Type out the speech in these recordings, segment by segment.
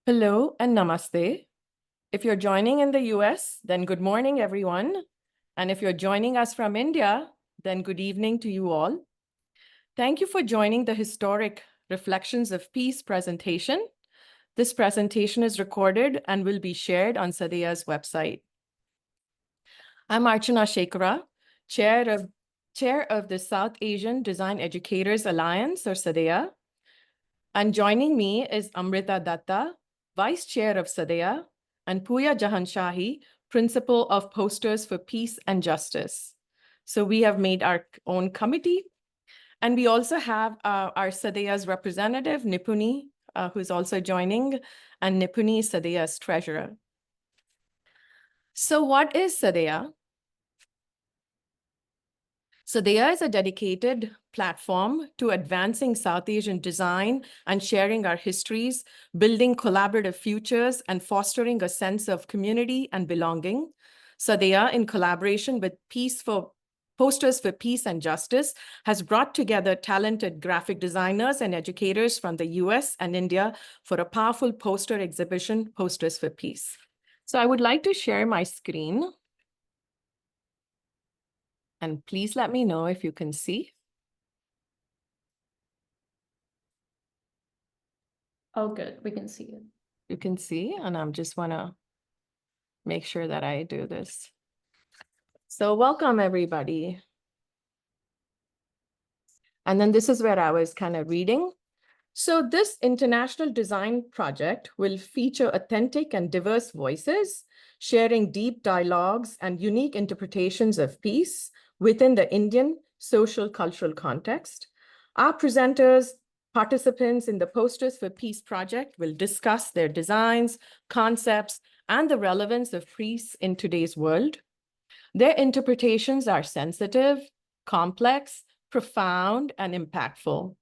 Hello and namaste. If you're joining in the US, then good morning, everyone. And if you're joining us from India, then good evening to you all. Thank you for joining the historic Reflections of Peace presentation. This presentation is recorded and will be shared on SADEA's website. I'm Archana Shekhara, Chair of the South Asian Design Educators Alliance, or SADEA. And joining me is Amrita Datta, Vice Chair of SADEA, and Pooya Jahanshahi, Principal of Posters for Peace and Justice. So we have made our own committee. And we also have our SADEA's representative, Nipuni, who's also joining, and Nipuni is SADEA's treasurer. So what is SADEA? SADEA is a dedicated platform to advancing South Asian design and sharing our histories, building collaborative futures, and fostering a sense of community and belonging. SADEA, in collaboration with Posters for Peace and Justice, has brought together talented graphic designers and educators from the US and India for a powerful poster exhibition, Posters for Peace. So I would like to share my screen. And please let me know if you can see. Oh, good. We can see it. You can see, and I'm just want to make sure that I do this. So welcome, everybody. And then this is where I was kind of reading. So this international design project will feature authentic and diverse voices, sharing deep dialogues and unique interpretations of peace within the Indian social cultural context. Our presenters, participants in the Posters for Peace project will discuss their designs, concepts, and the relevance of peace in today's world. Their interpretations are sensitive, complex, profound, and impactful.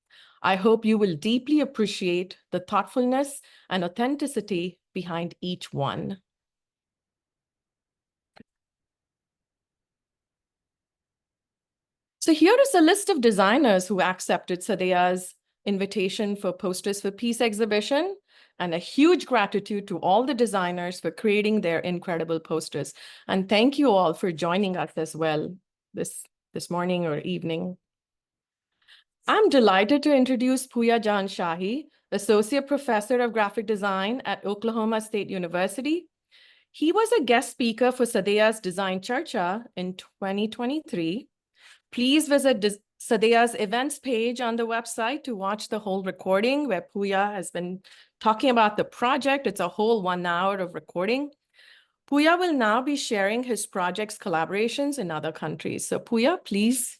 I hope you will deeply appreciate the thoughtfulness and authenticity behind each one. So here is a list of designers who accepted SADEA's invitation for Posters for Peace exhibition, and a huge gratitude to all the designers for creating their incredible posters. And thank you all for joining us as well this morning or evening. I'm delighted to introduce Pooya Jahanshahi, Associate Professor of Graphic Design at Oklahoma State University. He was a guest speaker for SADEA's Design Charcha in 2023. Please visit SADEA's events page on the website to watch the whole recording where Pooya has been talking about the project. It's a whole 1 hour of recording. Pooya will now be sharing his project's collaborations in other countries. So Pooya, please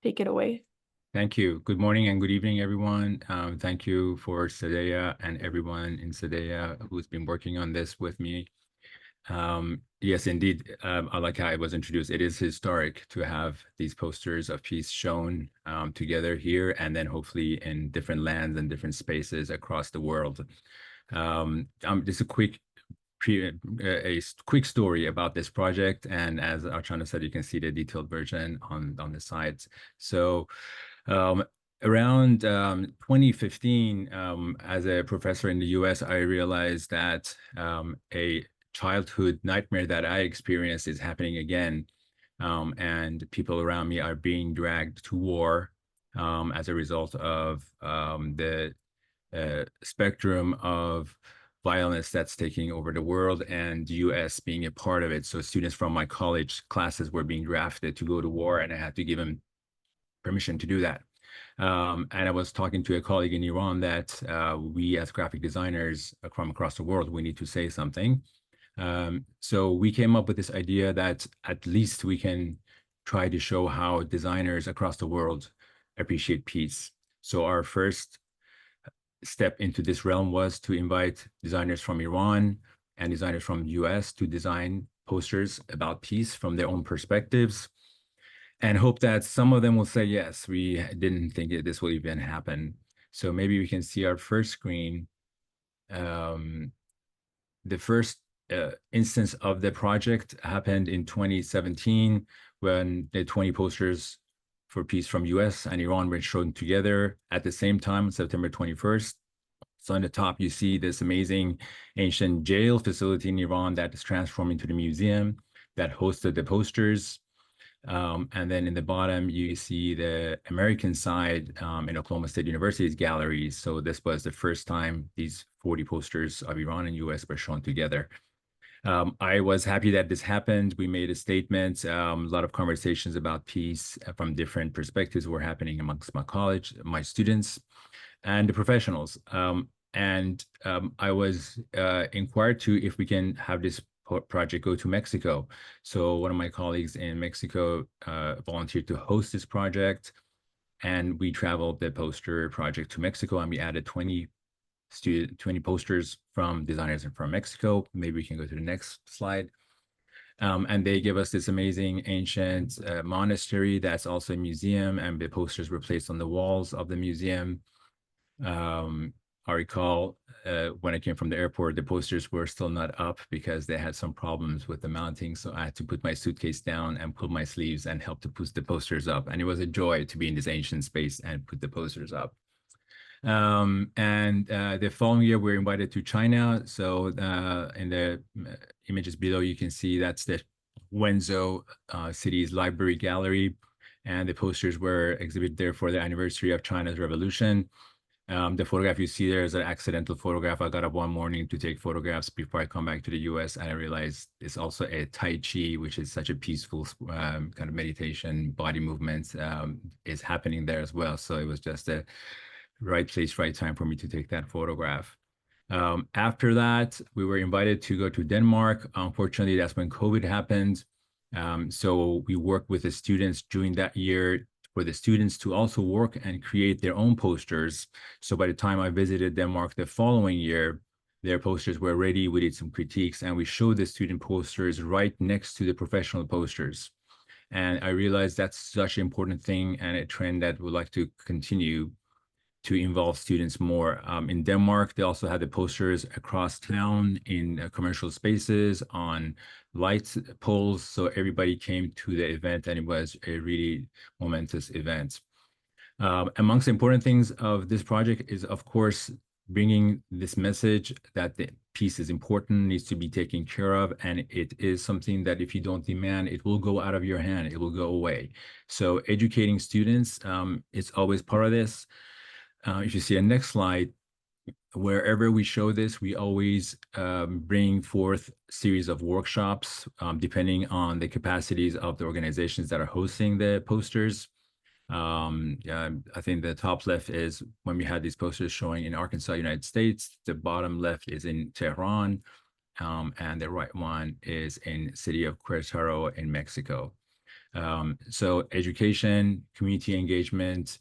take it away. Thank you. Good morning and good evening, everyone. Thank you for SADEA and everyone in SADEA who's been working on this with me. Yes, indeed, I like how it was introduced. It is historic to have these posters of peace shown together here and then hopefully in different lands and different spaces across the world. Just a quick story about this project, and as Archana said, you can see the detailed version on the sides. So around 2015, as a professor in the US, I realized that a childhood nightmare that I experienced is happening again. And people around me are being dragged to war as a result of the spectrum of violence that's taking over the world, and the US being a part of it. So students from my college classes were being drafted to go to war, and I had to give them permission to do that. And I was talking to a colleague in Iran that we as graphic designers from across the world, we need to say something. So we came up with this idea that at least we can try to show how designers across the world appreciate peace. So our first step into this realm was to invite designers from Iran and designers from the US to design posters about peace from their own perspectives, and hope that some of them will say, yes, we didn't think this will even happen. So maybe we can see our first screen. The first instance of the project happened in 2017 when the 20 posters for peace from US and Iran were shown together at the same time, September 21st. So on the top, you see this amazing ancient jail facility in Iran that is transformed into the museum that hosted the posters. And then in the bottom, you see the American side in Oklahoma State University's galleries. So this was the first time these 40 posters of Iran and US were shown together. I was happy that this happened. We made a statement. A lot of conversations about peace from different perspectives were happening amongst my college, my students, and the professionals. I was inquired to if we can have this project go to Mexico. So one of my colleagues in Mexico volunteered to host this project, and we traveled the poster project to Mexico, and we added 20 posters from designers from Mexico. Maybe we can go to the next slide. And they give us this amazing ancient monastery that's also a museum, and the posters were placed on the walls of the museum. I recall when I came from the airport, the posters were still not up because they had some problems with the mounting. So I had to put my suitcase down and pull my sleeves and help to put the posters up. And it was a joy to be in this ancient space and put the posters up. The following year, we were invited to China. So in the images below, you can see that's the Wenzhou city's library gallery. And the posters were exhibited there for the anniversary of China's revolution. The photograph you see there is an accidental photograph. I got up one morning to take photographs before I come back to the US, and I realized it's also a Tai Chi, which is such a peaceful kind of meditation, body movement is happening there as well. So it was just a right place, right time for me to take that photograph. After that, we were invited to go to Denmark. Unfortunately, that's when COVID happened. So we worked with the students during that year for the students to also work and create their own posters. So by the time I visited Denmark the following year, their posters were ready. We did some critiques, and we showed the student posters right next to the professional posters. And I realized that's such an important thing and a trend that we'd like to continue to involve students more. In Denmark, they also had the posters across town in commercial spaces, on light poles. So everybody came to the event, and it was a really momentous event. Amongst the important things of this project is, of course, bringing this message that the peace is important, needs to be taken care of, and it is something that if you don't demand, it will go out of your hand, it will go away. So educating students is always part of this. If you see a next slide, wherever we show this, we always bring forth a series of workshops, depending on the capacities of the organizations that are hosting the posters. I think the top left is when we had these posters showing in Arkansas, United States. The bottom left is in Tehran, and the right one is in city of Querétaro in Mexico. So education, community engagement,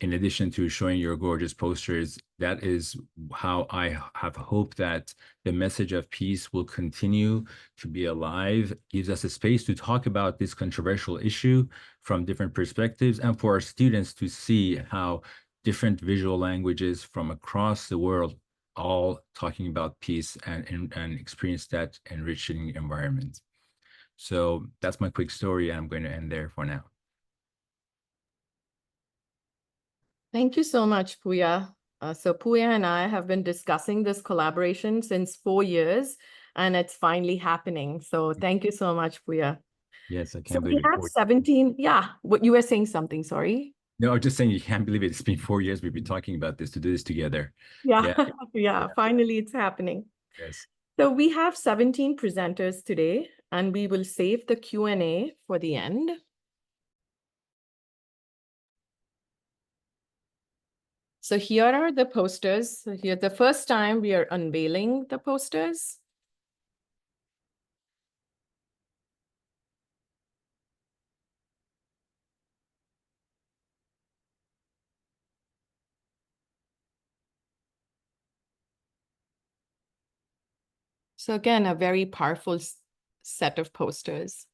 in addition to showing your gorgeous posters, that is how I have hope that the message of peace will continue to be alive, gives us a space to talk about this controversial issue from different perspectives, and for our students to see how different visual languages from across the world all talking about peace and experience that enriching environment. So that's my quick story, and I'm going to end there for now. Thank you so much, Puya. So Puya and I have been discussing this collaboration since 4 years, and it's finally happening. So thank you so much, Puya. Yes, I So can't we believe have 17. Yeah, what you were saying something, sorry. No, I was just saying you can't believe it. It's been 4 years we've been talking about this, to do this together. Yeah, yeah, finally it's happening. Yes. So we have 17 presenters today, and we will save the Q&A for the end. So here are the posters. So here, the first time we are unveiling the posters. So again, a very powerful set of posters.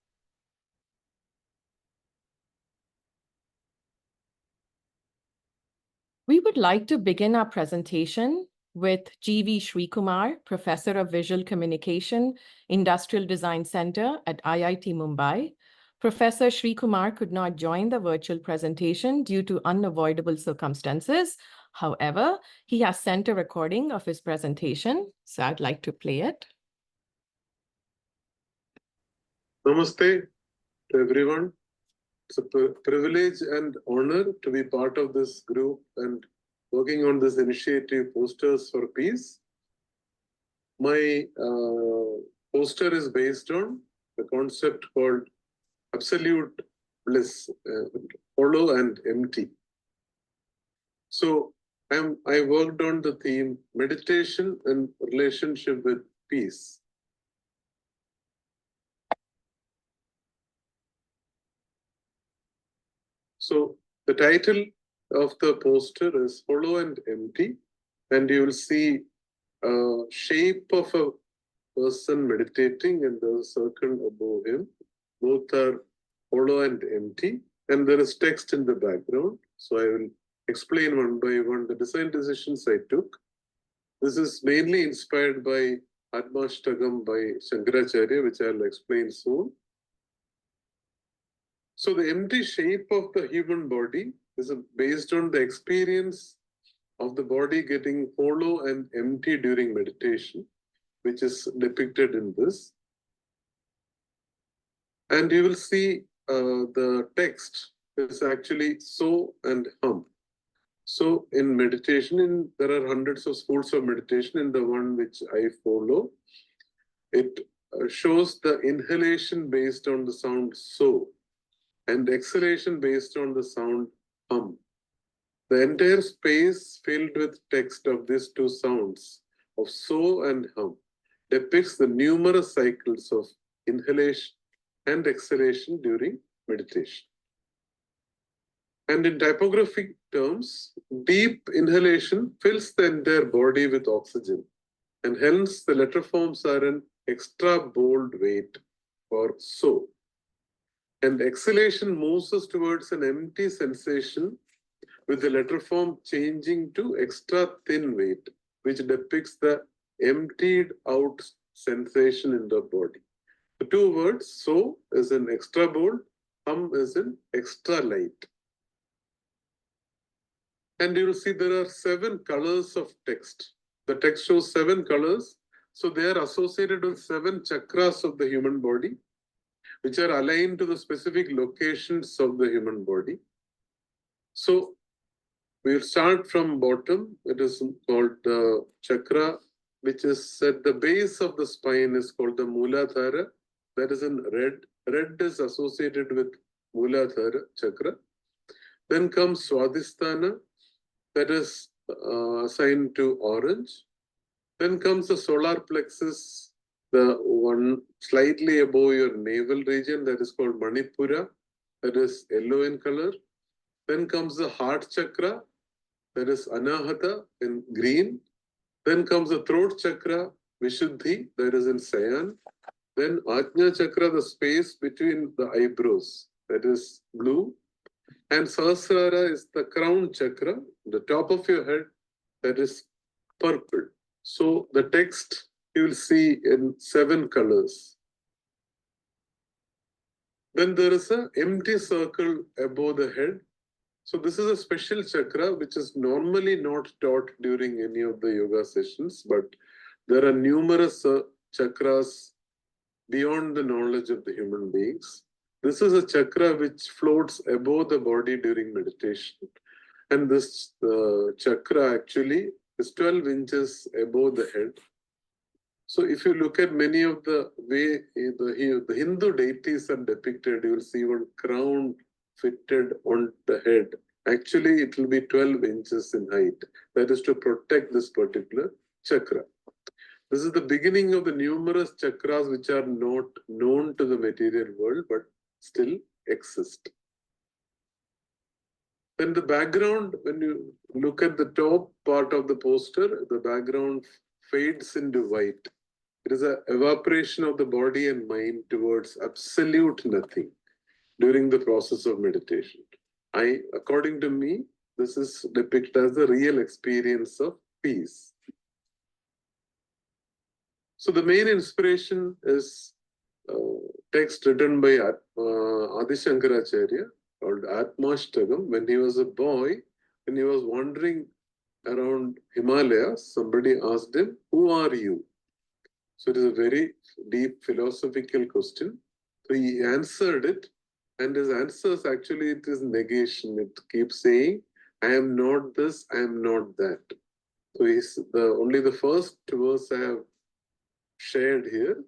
We would like to begin our presentation with G.V. Srikumar, Professor of Visual Communication, Industrial Design Center at IIT Mumbai. Professor Srikumar could not join the virtual presentation due to unavoidable circumstances. However, he has sent a recording of his presentation, so I'd like to play it. Namaste to everyone. It's a privilege and honor to be part of this group and working on this initiative, Posters for Peace. My poster is based on the concept called absolute bliss, hollow and empty. So I worked on the theme meditation and relationship with peace. So the title of the poster is Hollow and Empty, and you will see a shape of a person meditating and the circle above him. Both are hollow and empty, and there is text in the background. So I will explain one by one the design decisions I took. This is mainly inspired by Atmashtagam by Shankaracharya, which I will explain soon. So the empty shape of the human body is based on the experience of the body getting hollow and empty during meditation, which is depicted in this. And you will see the text is actually so and hum. So in meditation, there are hundreds of schools of meditation. In the one which I follow, it shows the inhalation based on the sound so and exhalation based on the sound hum. The entire space filled with text of these two sounds of so and hum depicts the numerous cycles of inhalation and exhalation during meditation. And in typographic terms, deep inhalation fills the entire body with oxygen, and hence the letter forms are an extra bold weight for so. And exhalation moves us towards an empty sensation with the letter form changing to extra thin weight, which depicts the emptied out sensation in the body. The two words, so is an extra bold, hum is an extra light. And you will see there are 7 colors of text. The text shows 7 colors. So they are associated with 7 chakras of the human body, which are aligned to the specific locations of the human body. So we'll start from bottom. It is called the chakra, which is at the base of the spine, is called the Mooladhara. That is in red. Red is associated with Mooladhara chakra. Then comes Swadhisthana, that is assigned to orange. Then comes the solar plexus, the one slightly above your navel region, that is called Manipura, that is yellow in color. Then comes the heart chakra, that is Anahata in green. Then comes the throat chakra, Vishuddhi, that is in cyan. Then Ajna chakra, the space between the eyebrows, that is blue. And Sahasrara is the crown chakra, the top of your head, that is purple. So the text you will see in 7 colors. Then there is an empty circle above the head. So this is a special chakra which is normally not taught during any of the yoga sessions, but there are numerous chakras beyond the knowledge of the human beings. This is a chakra which floats above the body during meditation. And this chakra actually is 12 inches above the head. So if you look at many of the way the Hindu deities are depicted, you will see one crown fitted on the head. Actually, it will be 12 inches in height. That is to protect this particular chakra. This is the beginning of the numerous chakras which are not known to the material world, but still exist. Then the background, when you look at the top part of the poster, the background fades into white. It is an evaporation of the body and mind towards absolute nothing during the process of meditation. According to me, this is depicted as the real experience of peace. So the main inspiration is text written by Adi Shankaracharya called Atmashtagam. When he was a boy, when he was wandering around Himalayas, somebody asked him, "Who are you?" So it is a very deep philosophical question. So he answered it, and his answers actually it is negation. It keeps saying, "I am not this, I am not that." So he's only the first verse I have shared here.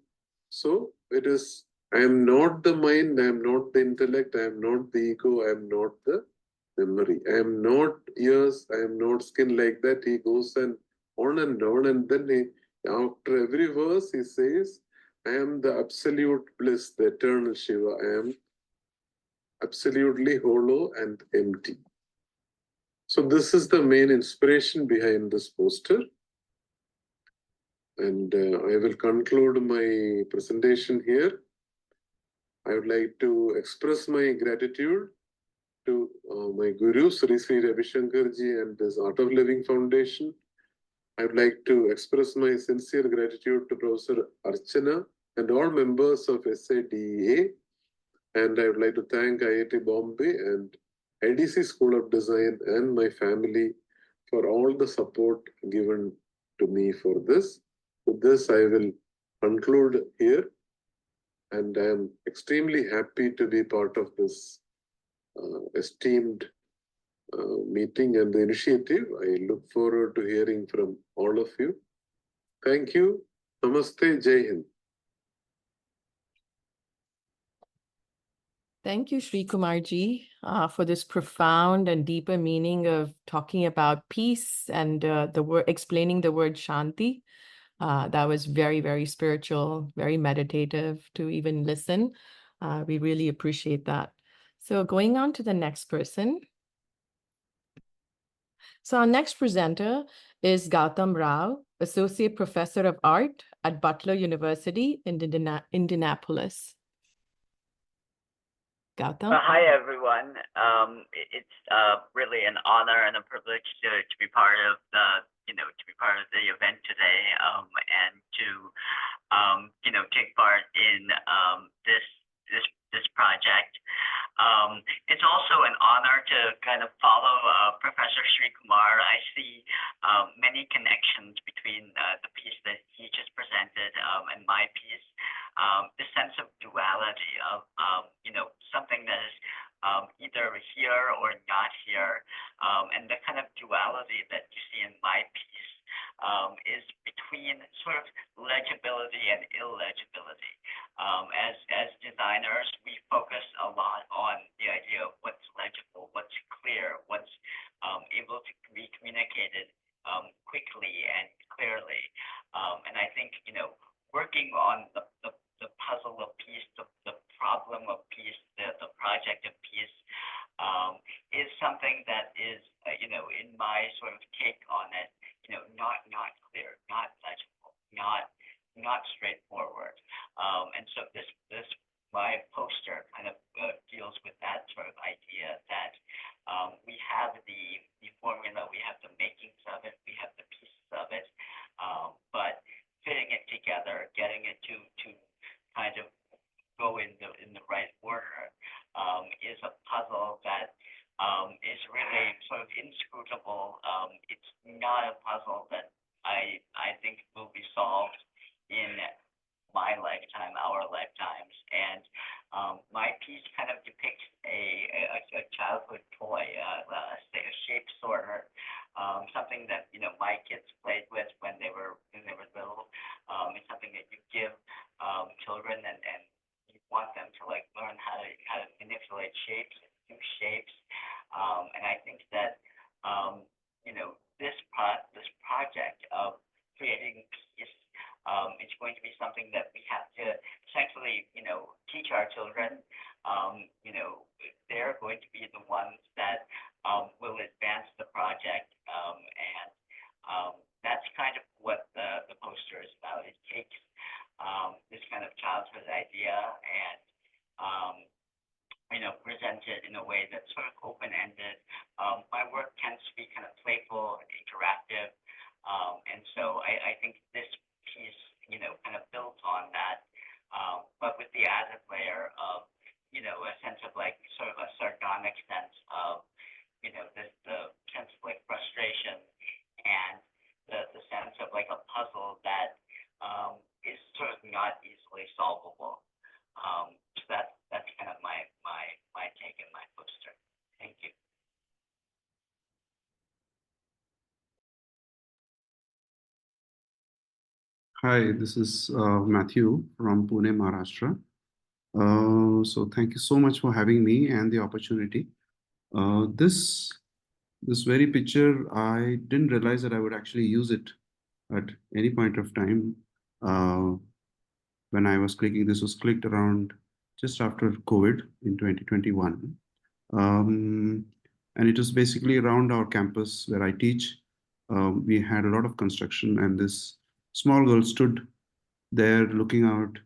So it is, I am not the mind, I am not the intellect, I am not the ego, I am not the memory. I am not ears, I am not skin, like that. He goes and on, and then after every verse, he says, I am the absolute bliss, the eternal Shiva. I am absolutely hollow and empty. So this is the main inspiration behind this poster. And I will conclude my presentation here. I would like to express my gratitude to my guru, Sri Sri Ravi Shankar ji and this Art of Living Foundation. I would like to express my sincere gratitude to Professor Archana and all members of SADEA. And I would like to thank IIT Bombay and IDC School of Design and my family for all the support given to me for this. With this, I will conclude here. And I am extremely happy to be part of this esteemed meeting and the initiative. I look forward to hearing from all of you. Thank you. Namaste. Jai Hind. Thank you, Sri Kumar ji, for this profound and deeper meaning of talking about peace and the word explaining the word Shanti. That was very, very spiritual, very meditative to even listen. We really appreciate that. So going on to the next person. So our next presenter is Gautam Rao, Associate Professor of Art at Butler University in Indianapolis. Gautam? Hi, everyone. It's really an honor and a privilege to be part of the event today, and to take part in this project. It's also an honor to kind of follow Professor Sri Kumar. I see many connections between the piece that he just presented and my piece. The sense of duality of something that is either here or not here, and the kind of duality that you see in my piece is between sort of legibility and illegibility. As designers, we focus a lot on the idea of what's legible, what's clear, what's able to be communicated quickly and clearly. And I think working on the puzzle of peace, the problem of peace, the project of peace, is something that is, in my sort of take on it, not clear, not legible, not straightforward. And so this my poster kind of deals with that sort of idea that we have the formula, we have the makings of it, we have the pieces of it, but fitting it together, getting it to kind of go in the right order is a puzzle that is really sort of inscrutable. It's not a puzzle that I think will be solved in my lifetime, our lifetimes. And my piece kind of depicts a childhood toy, a shape sorter, something that my kids played with when they were little. It's something that you give children, and you want them to learn how to manipulate shapes, do shapes. And I think that this project of creating peace is going to be something that we have to essentially teach our children. They're going to be the ones that will advance the project, and that's kind of what the poster is about. It takes this kind of childhood idea and present it in a way that's sort of open-ended. My work tends to be kind of playful and interactive, and so I think this piece kind of built on that, but with the added layer of a sense of sort of a sardonic sense of the sense of frustration a puzzle that is sort of not easily solvable. So that's kind of my take and my poster. Thank you. Hi, this is Matthew from Pune, Maharashtra. So thank you so much for having me and the opportunity. This very picture, I didn't realize that I would actually use it at any point of time. When I was clicking, this was clicked around just after COVID in 2021. And it was basically around our campus where I teach. We had a lot of construction, and this small girl stood there looking out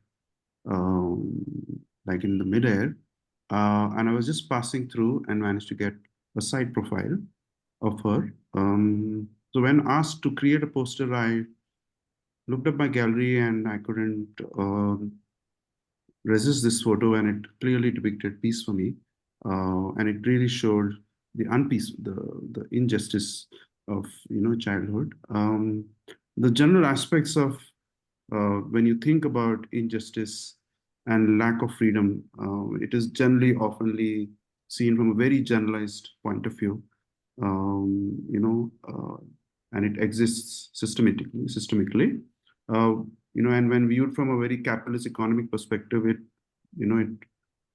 like in the midair. And I was just passing through and managed to get a side profile of her. So when asked to create a poster, I looked up my gallery and I couldn't resist this photo, and it clearly depicted peace for me. And it really showed the unpeace, the injustice of childhood. The general aspects of when you think about injustice and lack of freedom, it is generally oftenly seen from a very generalized point of view, and it exists systemically. And when viewed from a very capitalist economic perspective,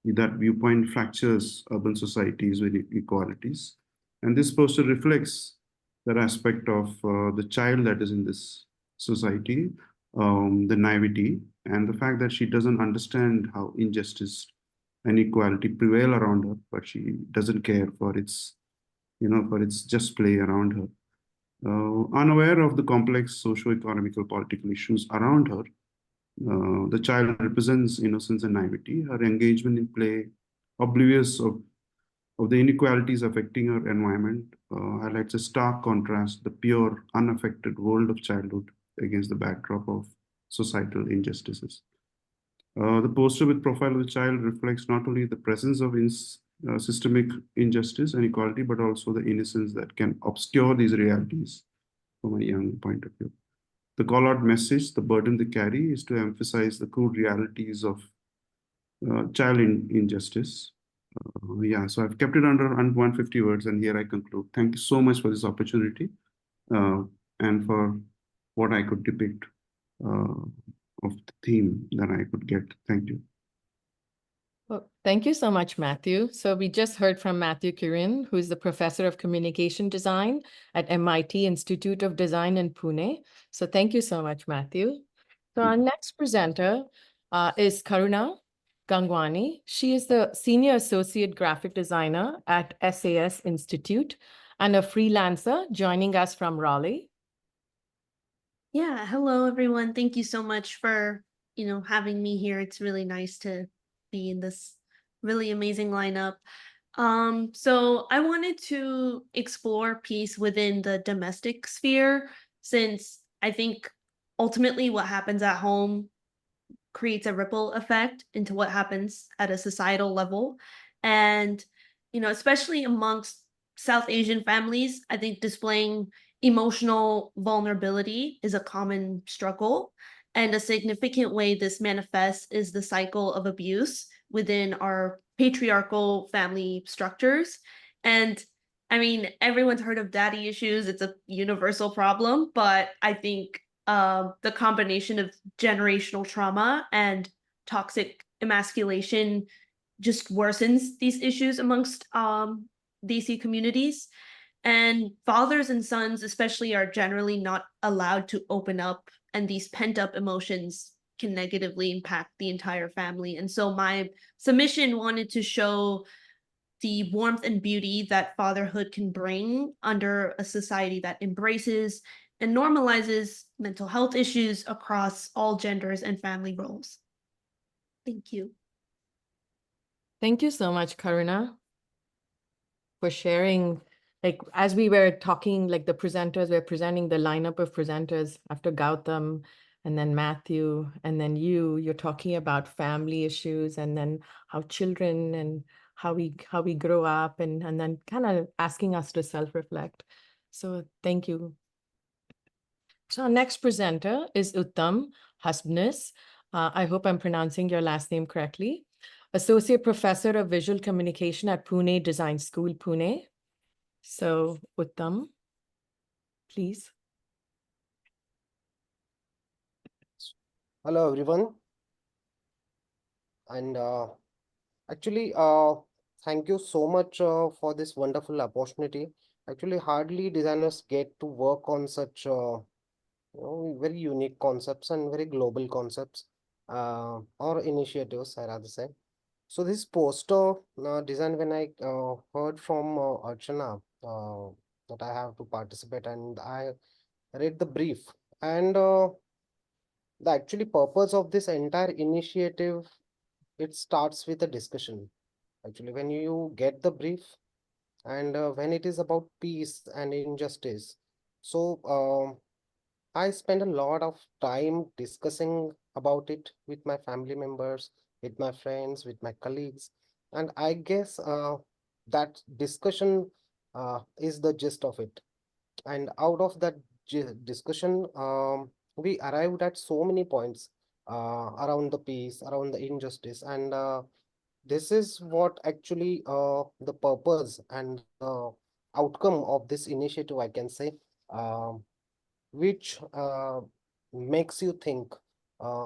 that viewpoint fractures urban societies with inequalities. And this poster reflects that aspect of the child that is in this society, the naivety, and the fact that she doesn't understand how injustice and inequality prevail around her, but she doesn't care for its just play around her. Unaware of the complex socio-economical political issues around her, the child represents innocence and naivety. Her engagement in play, oblivious of the inequalities affecting her environment, highlights a stark contrast, the pure, unaffected world of childhood against the backdrop of societal injustices. The poster with profile of the child reflects not only the presence of systemic injustice and equality, but also the innocence that can obscure these realities from a young point of view. The call-out message, the burden they carry, is to emphasize the crude realities of child injustice. So I've kept it under 150 words, and here I conclude. Thank you so much for this opportunity and for what I could depict of the theme that I could get. Thank you. Well, thank you so much, Matthew. So we just heard from Matthew Kiran, who is the professor of communication design at MIT Institute of Design in Pune. So thank you so much, Matthew. So our next presenter is Karuna Gangwani. She is the Senior Associate Graphic Designer at SAS Institute and a freelancer joining us from Raleigh. Yeah, hello everyone. Thank you so much for, having me here. It's really nice to be in this really amazing lineup. So I wanted to explore peace within the domestic sphere, since I think ultimately what happens at home creates a ripple effect into what happens at a societal level. And, especially amongst South Asian families, I think displaying emotional vulnerability is a common struggle. And a significant way this manifests is the cycle of abuse within our patriarchal family structures. And I mean, everyone's heard of daddy issues. It's a universal problem, but I think the combination of generational trauma and toxic emasculation just worsens these issues amongst DC communities. And fathers and sons especially are generally not allowed to open up, and these pent-up emotions can negatively impact the entire family. And so my submission wanted to show the warmth and beauty that fatherhood can bring under a society that embraces and normalizes mental health issues across all genders and family roles. Thank you. Thank you so much, Karuna, for sharing. Like, as we were talking, like the presenters were presenting the lineup of presenters after Gautam and then Matthew and then you're talking about family issues and then how children and how we grow up and then kind of asking us to self-reflect. So thank you. So our next presenter is Uttam Hasbnis. I hope I'm pronouncing your last name correctly. Associate Professor of Visual Communication at Pune Design School, Pune. So Uttam, please. Hello everyone, and actually thank you so much for this wonderful opportunity. Actually, hardly designers get to work on such very unique concepts and very global concepts or initiatives, I rather say. So this poster design, when I heard from Archana that I have to participate, and I read the brief, and the actually purpose of this entire initiative, it starts with a discussion. Actually, when you get the brief and when it is about peace and injustice, so I spend a lot of time discussing about it with my family members, with my friends, with my colleagues, and I guess that discussion is the gist of it. And out of that discussion, we arrived at so many points around the peace, around the injustice, and this is what actually the purpose and the outcome of this initiative, I can say, which makes you think,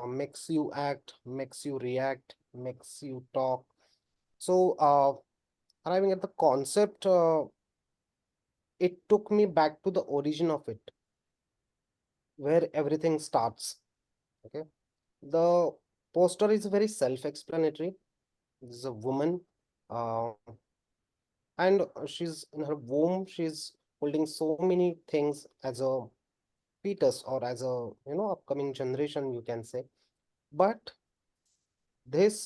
makes you act, makes you react, makes you talk. So arriving at the concept, it took me back to the origin of it, where everything starts. Okay, the poster is very self-explanatory. This is a woman, uh, and she's in her womb. She's holding so many things as a fetus or as a upcoming generation, you can say. But this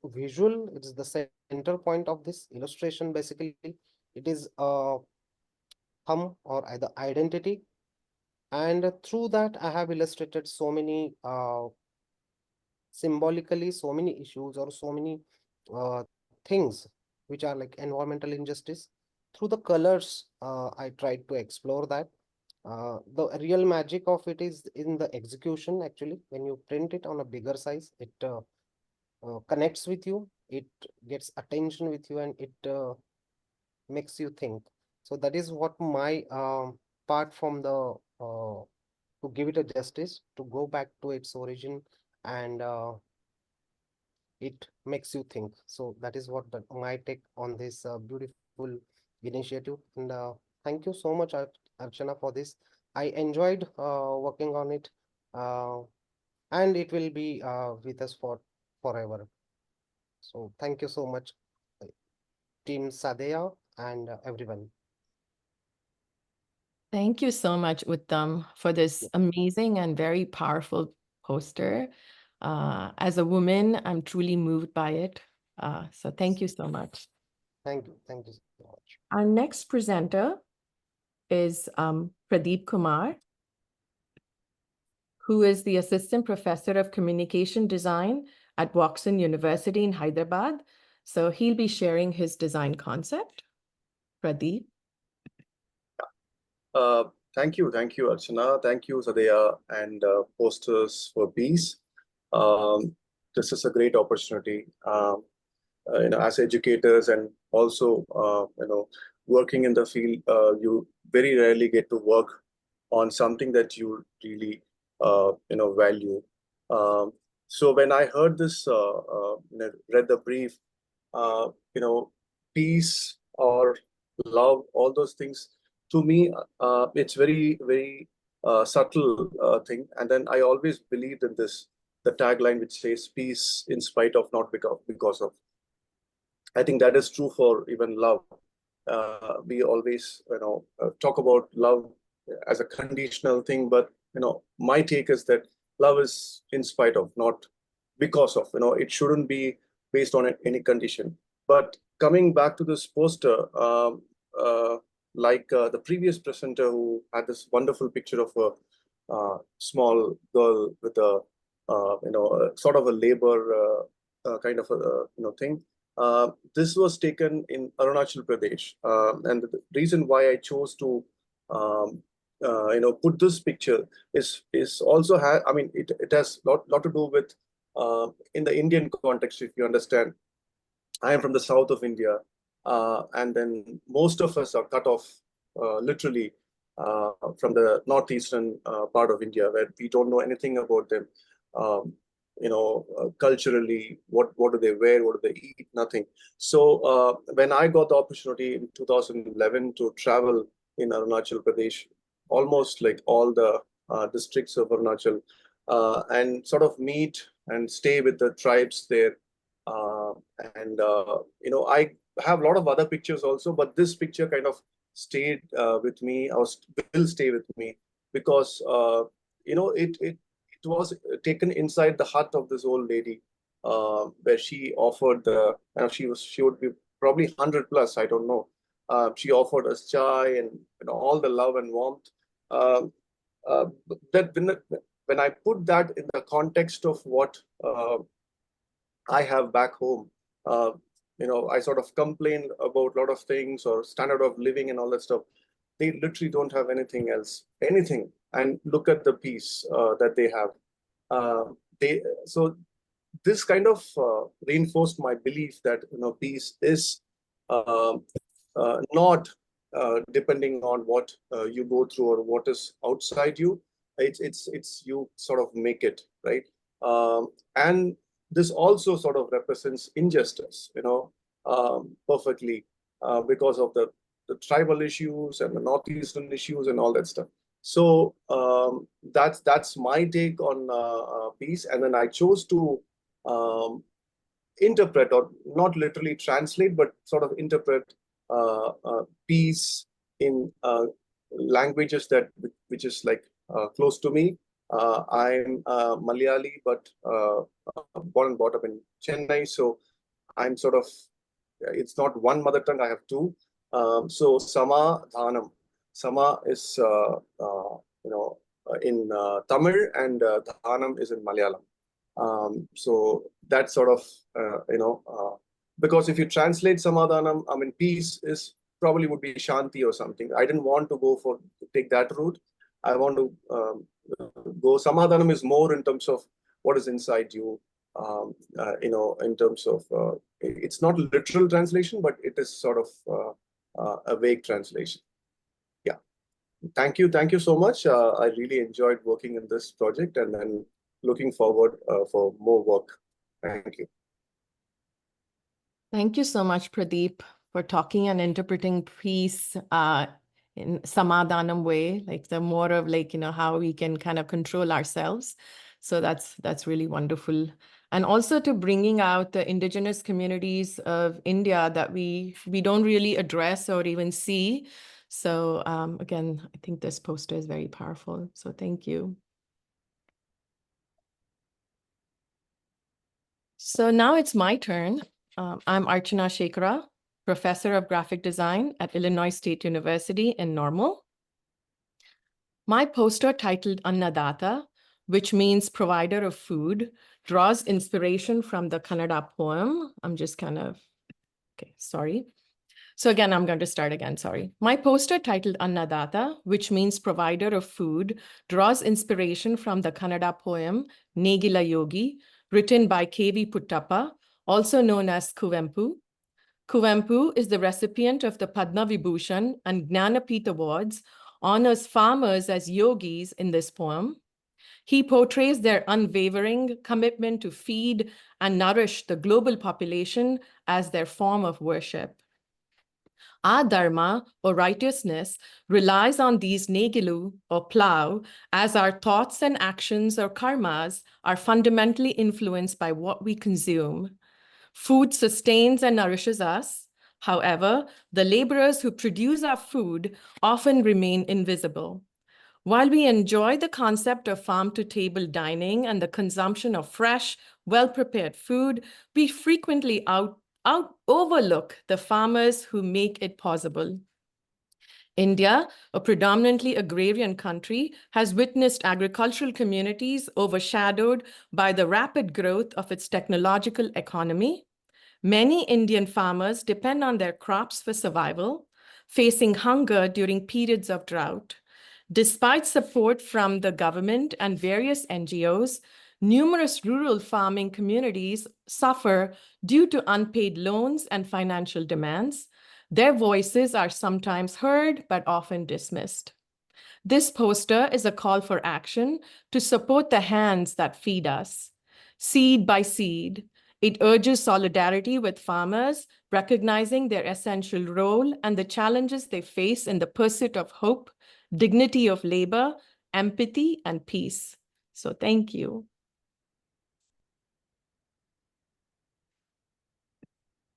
visual, it is the center point of this illustration. Basically, it is a thumb or either identity, and through that I have illustrated so many symbolically so many issues or so many things which are like environmental injustice. Through the colors, I tried to explore that. The real magic of it is in the execution. Actually, when you print it on a bigger size, it connects with you, it gets attention with you, and it makes you think. So that is what my part from the to give it a justice, to go back to its origin, and it makes you think. So that is what my take on this beautiful initiative. And thank you so much, Archana, for this. I enjoyed working on it, and it will be with us for forever. So thank you so much, Team Sadeya and everyone. Thank you so much, Uttam, for this amazing and very powerful poster. As a woman, I'm truly moved by it. So thank you so much. Thank you so much. Our next presenter is Pradeep Kumar, who is the Assistant Professor of Communication Design at Watson University in Hyderabad. So he'll be sharing his design concept. Pradeep. Thank you, Archana. Thank you, Sadeya and Posters for Peace. This is a great opportunity. As educators and also working in the field, you very rarely get to work on something that you really value. So when I heard this, read the brief, peace or love, all those things, to me, it's very, very subtle thing. And then I always believed in this, the tagline which says peace in spite of, not because of. I think that is true for even love. We always, talk about love as a conditional thing, but my take is that love is in spite of, not because of. It shouldn't be based on any condition. But coming back to this poster, like the previous presenter who had this wonderful picture of a small girl with a sort of a labor kind of a thing. This was taken in Arunachal Pradesh, and the reason why I chose to put this picture is also I mean, it has lot to do with in the Indian context. If you understand, I am from the south of India, and then most of us are cut off literally from the northeastern part of India, where we don't know anything about them. Culturally, what do they wear, what do they eat, nothing. So when I got the opportunity in 2011 to travel in Arunachal Pradesh, almost like all the districts of Arunachal, and sort of meet and stay with the tribes there. I have a lot of other pictures also, but this picture kind of stayed with me, or will stay with me, because it was taken inside the hut of this old lady, where she offered she would be probably 100 plus, I don't know. She offered us chai and all the love and warmth. That when I put that in the context of what I have back home, I sort of complain about a lot of things, or standard of living and all that stuff. They literally don't have anything else, anything. And look at the peace that they have. So this kind of reinforced my belief that peace is not depending on what you go through or what is outside you. It's you sort of make it, right? And this also sort of represents injustice, perfectly, because of the tribal issues and the northeastern issues and all that stuff. So that's my take on peace. And then I chose to interpret, or not literally translate, but sort of interpret peace in languages which is like close to me. I'm Malayali, but born and brought up in Chennai. So I'm sort of, it's not one mother tongue, I have two. So Samadhanam. Sama is, in Tamil, and Dhanam is in Malayalam. So that sort of, because if you translate Samadhanam, I mean, peace is probably would be Shanti or something. I didn't want to take that route. I want to go. Samadhanam is more in terms of what is inside you, in terms of, it's not literal translation, but it is sort of a vague translation. Yeah. Thank you so much. I really enjoyed working in this project, and then looking forward for more work. Thank you. Thank you so much, Pradeep, for talking and interpreting peace in Samadhanam way, like the more of like, how we can kind of control ourselves. So that's really wonderful. And also to bringing out the indigenous communities of India that we don't really address or even see. So again, I think this poster is very powerful. So thank you. So now it's my turn. I'm Archana Shekhara, Professor of Graphic Design at Illinois State University in Normal. My poster titled Annadaata, which means provider of food, draws inspiration from the Kannada poem. I'm just kind of, okay, sorry. So again, I'm going to start again, sorry. My poster titled Annadaata, which means provider of food, draws inspiration from the Kannada poem Negila Yogi, written by K.V. Puttappa, also known as Kuvempu. Kuvempu is the recipient of the Padma Vibhushan and Jnanapith Awards, honors farmers as yogis in this poem. He portrays their unwavering commitment to feed and nourish the global population as their form of worship. Our dharma, or righteousness, relies on these negilu, or plow, as our thoughts and actions, or karmas, are fundamentally influenced by what we consume. Food sustains and nourishes us. However, the laborers who produce our food often remain invisible. While we enjoy the concept of farm-to-table dining and the consumption of fresh, well-prepared food, we frequently overlook the farmers who make it possible. India, a predominantly agrarian country, has witnessed agricultural communities overshadowed by the rapid growth of its technological economy. Many Indian farmers depend on their crops for survival, facing hunger during periods of drought. Despite support from the government and various NGOs, numerous rural farming communities suffer due to unpaid loans and financial demands. Their voices are sometimes heard, but often dismissed. This poster is a call for action to support the hands that feed us. Seed by seed, it urges solidarity with farmers, recognizing their essential role and the challenges they face in the pursuit of hope, dignity of labor, empathy, and peace. So thank you.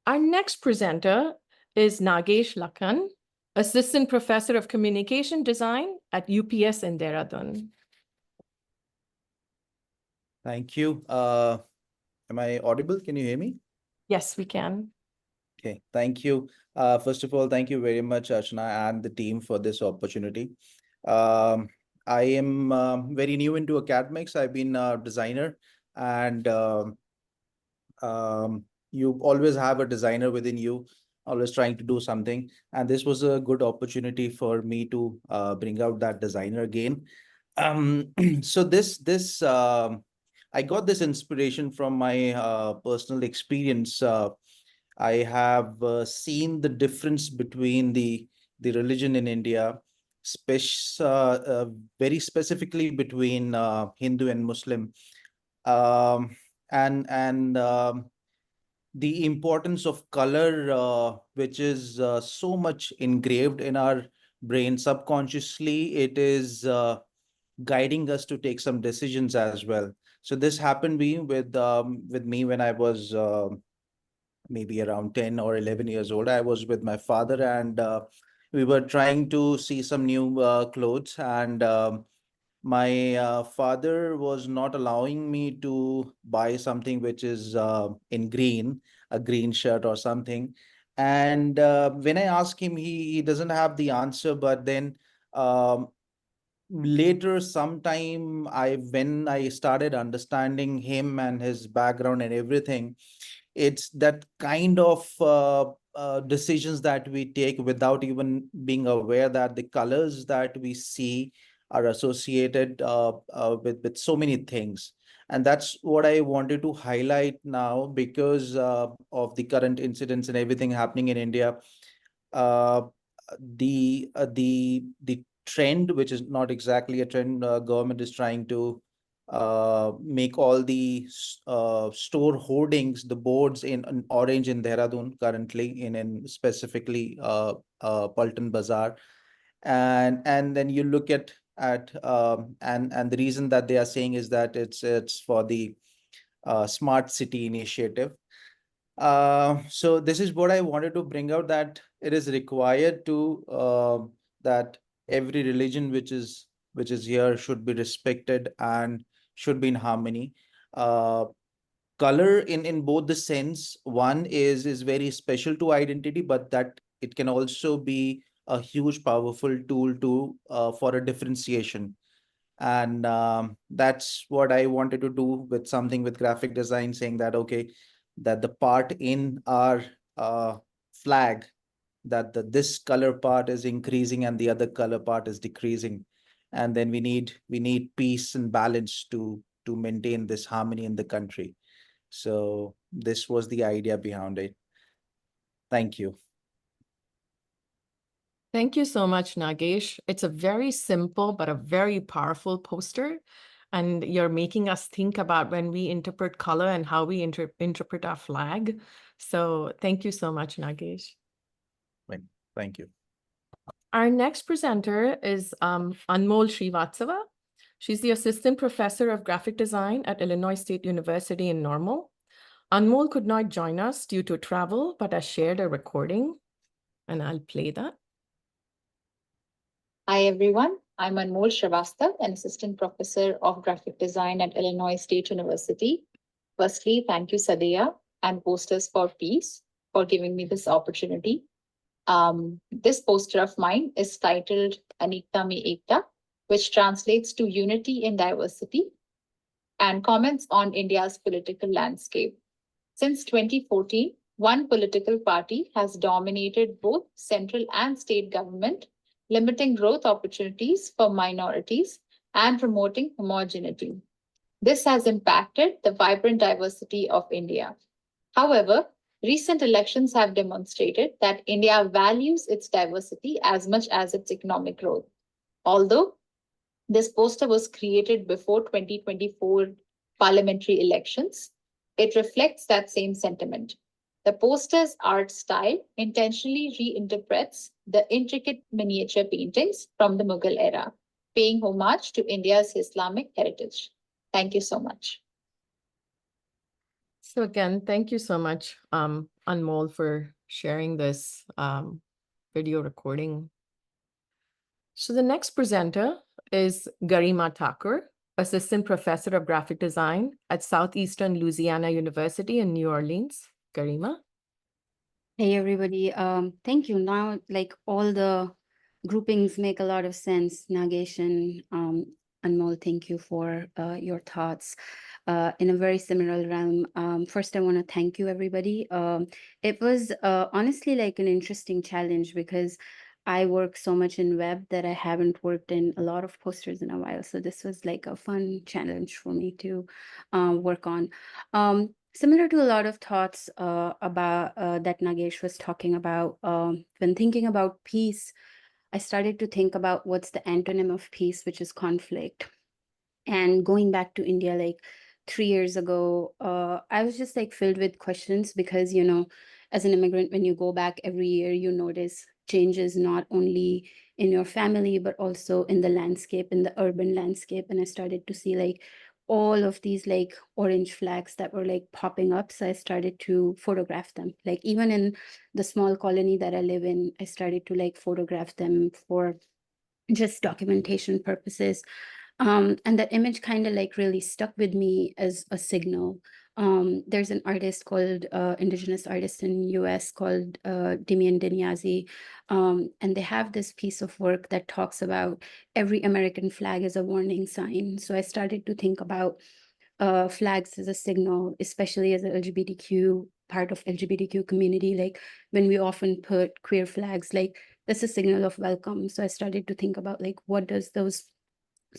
Our next presenter is Nagesh Lakhan, Assistant Professor of Communication Design at UPS in Dehradun. Thank you. Am I audible? Can you hear me? Yes, we can. Okay, thank you. First of all, thank you very much, Archana, and the team for this opportunity. I am very new into academics. I've been a designer, and you always have a designer within you, always trying to do something. And this was a good opportunity for me to bring out that designer again. So I got this inspiration from my personal experience. I have seen the difference between the religion in India, very specifically between Hindu and Muslim, and the importance of color, which is so much engraved in our brain subconsciously. It is guiding us to take some decisions as well. So this happened with me when I was maybe around 10 or 11 years old. I was with my father, and we were trying to see some new clothes, and my father was not allowing me to buy something which is in green, a green shirt or something. And when I asked him, he doesn't have the answer. But then later sometime, when I started understanding him and his background and everything, it's that kind of decisions that we take without even being aware that the colors that we see are associated with so many things. And that's what I wanted to highlight now, because of the current incidents and everything happening in India. The trend, which is not exactly a trend, government is trying to make all the store hoardings, the boards in orange in Dehradun currently, in specifically Paltan Bazaar, and then you look at and the reason that they are saying is that it's for the smart city initiative. So this is what I wanted to bring out, that it is required to that every religion which is here should be respected and should be in harmony. Color in both the sense, one is very special to identity, but that it can also be a huge powerful tool to for a differentiation. And that's what I wanted to do with something with graphic design, saying that, okay, that the part in our flag, that this color part is increasing and the other color part is decreasing. And then we need peace and balance to maintain this harmony in the country. So this was the idea behind it. Thank you. Thank you so much, Nagesh. It's a very simple but a very powerful poster. And you're making us think about when we interpret color and how we interpret our flag. So thank you so much, Nagesh. Thank you. Our next presenter is Anmol Srivatsava. She's the Assistant Professor of Graphic Design at Illinois State University in Normal. Anmol could not join us due to travel, but has shared a recording, and I'll play that. Hi, everyone. I'm Anmol Srivastav, an Assistant Professor of Graphic Design at Illinois State University. Firstly, thank you, Sadeya and Posters for Peace, for giving me this opportunity. This poster of mine is titled Anikta Mein Ekta, which translates to Unity in Diversity, and comments on India's political landscape. Since 2014, one political party has dominated both central and state government, limiting growth opportunities for minorities, and promoting homogeneity. This has impacted the vibrant diversity of India. However, recent elections have demonstrated that India values its diversity as much as its economic growth. Although this poster was created before 2024 parliamentary elections, it reflects that same sentiment. The poster's art style intentionally reinterprets the intricate miniature paintings from the Mughal era, paying homage to India's Islamic heritage. Thank you so much. So again, thank you so much, Anmol, for sharing this video recording. So the next presenter is Garima Thakur, Assistant Professor of Graphic Design at Southeastern Louisiana University in New Orleans. Garima. Hey, everybody. Thank you. Now, like all the groupings make a lot of sense. Nagesh and Anmol, thank you for your thoughts. In a very similar realm, first, I want to thank you, everybody. It was honestly like an interesting challenge because I work so much in web that I haven't worked in a lot of posters in a while. So this was like a fun challenge for me to work on. Similar to a lot of thoughts about that Nagesh was talking about, when thinking about peace, I started to think about what's the antonym of peace, which is conflict. And going back to India, like 3 years ago, I was just like filled with questions because, you know, as an immigrant, when you go back every year, you notice changes not only in your family, but also in the landscape, in the urban landscape. And I started to see like all of these like orange flags that were like popping up. So I started to photograph them. Like even in the small colony that I live in, I started to like photograph them for just documentation purposes. And that image kind of like really stuck with me as a signal. There's an artist called, indigenous artist in US called Dimian Dinyazi. And they have this piece of work that talks about every American flag as a warning sign. So I started to think about flags as a signal, especially as an LGBTQ part of LGBTQ community. Like when we often put queer flags, like that's a signal of welcome. So I started to think about like, what does those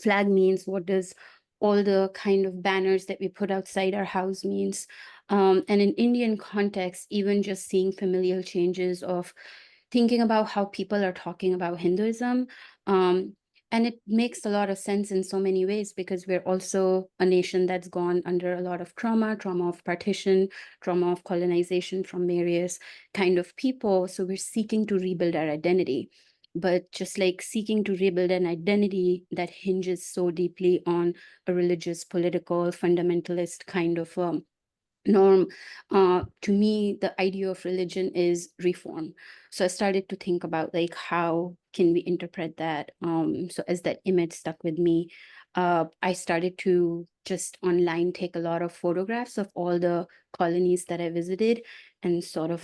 flag means? What does all the kind of banners that we put outside our house means? And in Indian context, even just seeing familial changes of thinking about how people are talking about Hinduism. And it makes a lot of sense in so many ways because we're also a nation that's gone under a lot of trauma of partition, trauma of colonization from various kind of people. So we're seeking to rebuild our identity. But just like seeking to rebuild an identity that hinges so deeply on a religious, political, fundamentalist kind of norm, to me, the idea of religion is reform. So I started to think about like, how can we interpret that? So as that image stuck with me, I started to just online take a lot of photographs of all the colonies that I visited and sort of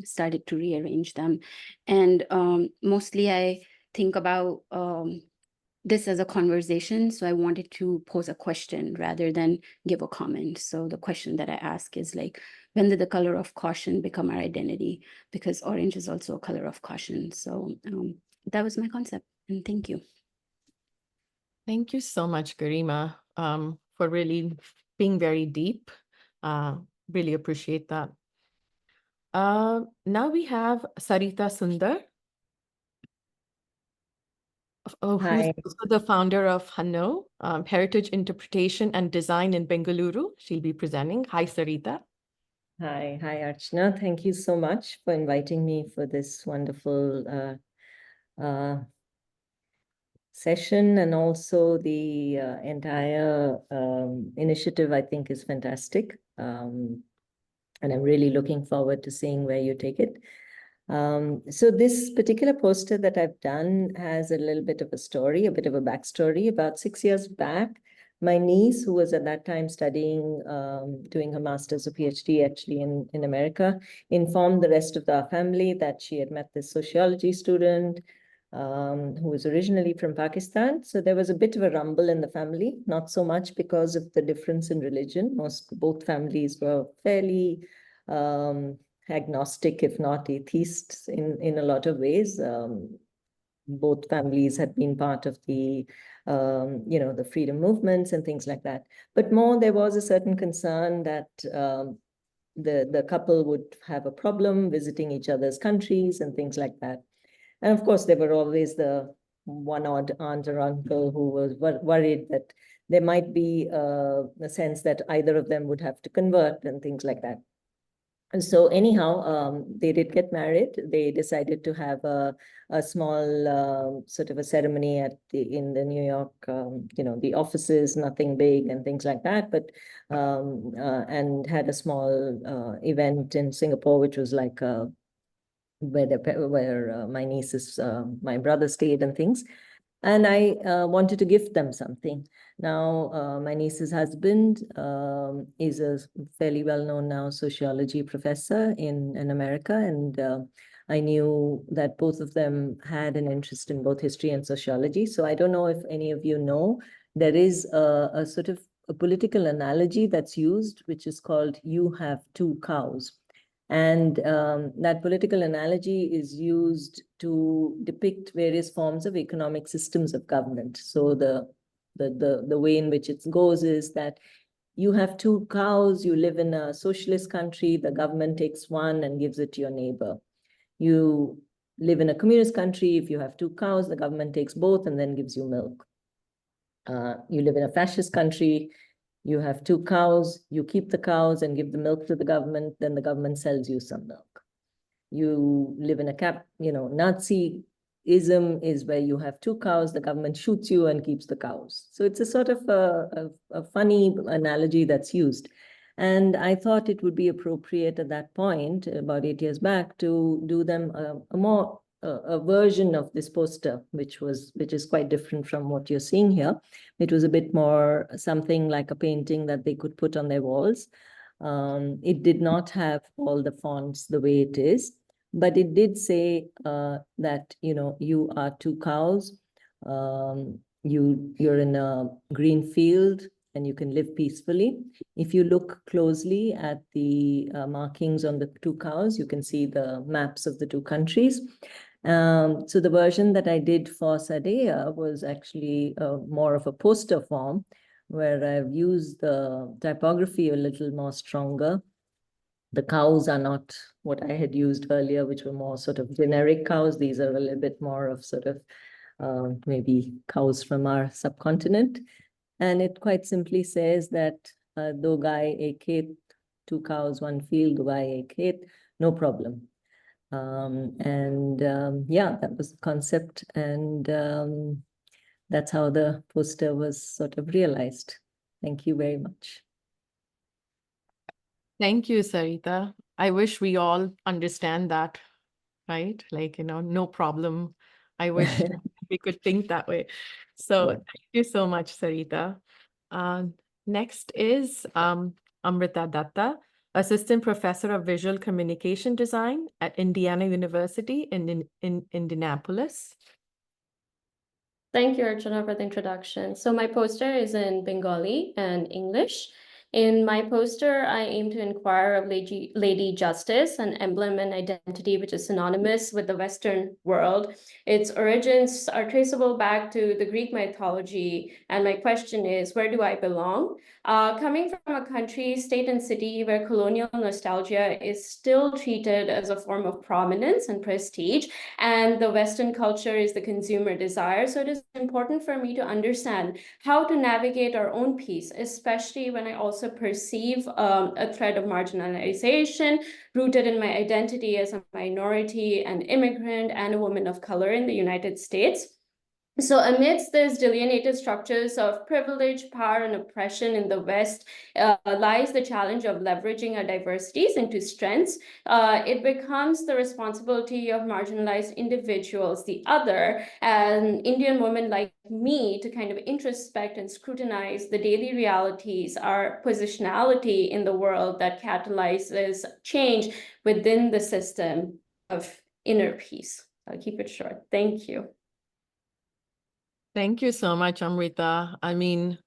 started to rearrange them. And mostly I think about this as a conversation. So I wanted to pose a question rather than give a comment. So the question that I ask is like, when did the color of caution become our identity? Because orange is also a color of caution. So that was my concept. And thank you. Thank you so much, Garima, for really being very deep. Really appreciate that. Now we have Sarita Sundar, who's Hi. also the founder of Hanno, Heritage Interpretation and Design in Bengaluru. She'll be presenting. Hi, Sarita. Hi, Archana. Thank you so much for inviting me for this wonderful session, and also the entire initiative, I think, is fantastic. And I'm really looking forward to seeing where you take it. So this particular poster that I've done has a little bit of a story, a bit of a backstory. About 6 years back, my niece, who was at that time studying, doing her master's or PhD actually in America, informed the rest of the family that she had met this sociology student who was originally from Pakistan. So there was a bit of a rumble in the family, not so much because of the difference in religion. Both families were fairly agnostic, if not atheists in a lot of ways. both families had been part of the, the freedom movements and things like that. But more, there was a certain concern that the couple would have a problem visiting each other's countries and things like that. And of course, there were always the one odd aunt or uncle who was worried that there might be a sense that either of them would have to convert and things like that. And so anyhow, they did get married. They decided to have a small sort of a ceremony in the New York, the offices, nothing big and things like that, but and had a small event in Singapore, which was like where my nieces, my brother stayed and things. And I wanted to gift them something. Now, my niece's husband is a fairly well-known now sociology professor in America. And I knew that both of them had an interest in both history and sociology. So I don't know if any of you know, there is a sort of a political analogy that's used, which is called "you have two cows." And that political analogy is used to depict various forms of economic systems of government. So the way in which it goes is that you have two cows, you live in a socialist country, the government takes one and gives it to your neighbor. You live in a communist country, if you have two cows, the government takes both and then gives you milk. You live in a fascist country, you have two cows, you keep the cows and give the milk to the government, then the government sells you some milk. You live in a Nazism is where you have two cows, the government shoots you and keeps the cows. So it's a sort of a funny analogy that's used. And I thought it would be appropriate at that point, about 8 years back, to do them a version of this poster, which is quite different from what you're seeing here. It was a bit more something like a painting that they could put on their walls. It did not have all the fonts the way it is, but it did say that, you are two cows, you're in a green field and you can live peacefully. If you look closely at the markings on the two cows, you can see the maps of the two countries. So the version that I did for Sadea was actually more of a poster form, where I've used the typography a little more stronger. The cows are not what I had used earlier, which were more sort of generic cows. These are a little bit more of sort of maybe cows from our subcontinent. And it quite simply says that do gai ek khet, two cows, one field, do gai ek khet, no problem. Yeah, that was the concept. And that's how the poster was sort of realized. Thank you very much. Thank you, Sarita. I wish we all understand that, right? Like, no problem. I wish we could think that way. So thank you so much, Sarita. Next is Amrita Datta, Assistant Professor of Visual Communication Design at Indiana University in Indianapolis. Thank you, Archana, for the introduction. So my poster is in Bengali and English. In my poster, I aim to inquire of Lady Justice, an emblem and identity which is synonymous with the Western world. Its origins are traceable back to the Greek mythology, and my question is, where do I belong? Coming from a country, state, and city where colonial nostalgia is still treated as a form of prominence and prestige, and the Western culture is the consumer desire, so it is important for me to understand how to navigate our own peace, especially when I also perceive a threat of marginalization rooted in my identity as a minority, an immigrant, and a woman of color in the United States. So amidst these delineated structures of privilege, power, and oppression in the West lies the challenge of leveraging our diversities into strengths. It becomes the responsibility of marginalized individuals, the other, an Indian woman like me, to kind of introspect and scrutinize the daily realities, our positionality in the world that catalyzes change within the system of inner peace. I'll keep it short. Thank you. Thank you so much, Amrita. I mean,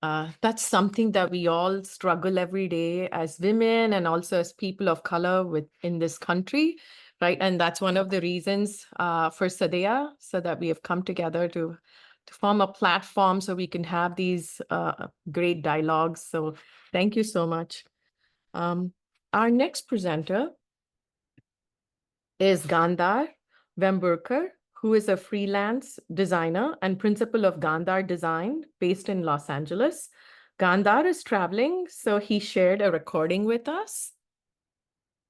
that's something that we all struggle every day as women and also as people of color in this country, right? And that's one of the reasons for Sadea, so that we have come together to form a platform so we can have these great dialogues. So thank you so much. Our next presenter is Gandhar Vemburkar, who is a freelance designer and principal of Gandhar Design based in Los Angeles. Gandhar is traveling, so he shared a recording with us.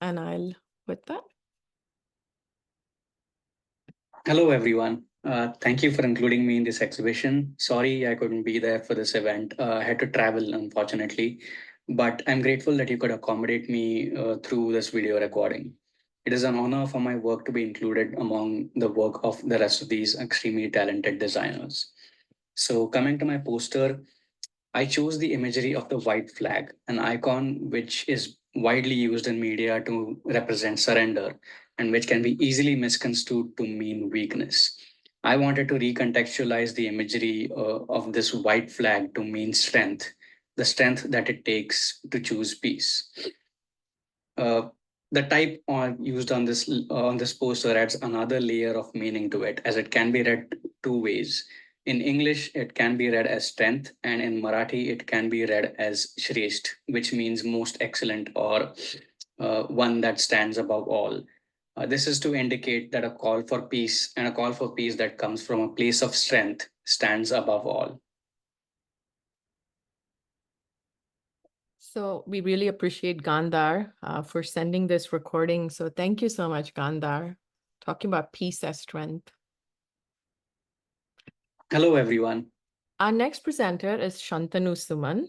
And I'll put that. Hello, everyone. Thank you for including me in this exhibition. Sorry, I couldn't be there for this event. I had to travel, unfortunately, but I'm grateful that you could accommodate me through this video recording. It is an honor for my work to be included among the work of the rest of these extremely talented designers. So coming to my poster, I chose the imagery of the white flag, an icon which is widely used in media to represent surrender and which can be easily misconstrued to mean weakness. I wanted to recontextualize the imagery of this white flag to mean strength, the strength that it takes to choose peace. The type used on this poster adds another layer of meaning to it, as it can be read two ways. In English, it can be read as strength, and in Marathi, it can be read as Shresht, which means most excellent or one that stands above all. This is to indicate that a call for peace and a call for peace that comes from a place of strength stands above all. So we really appreciate Gandhar for sending this recording. So thank you so much, Gandhar. Talking about peace as strength. Hello, everyone. Our next presenter is Shantanu Suman.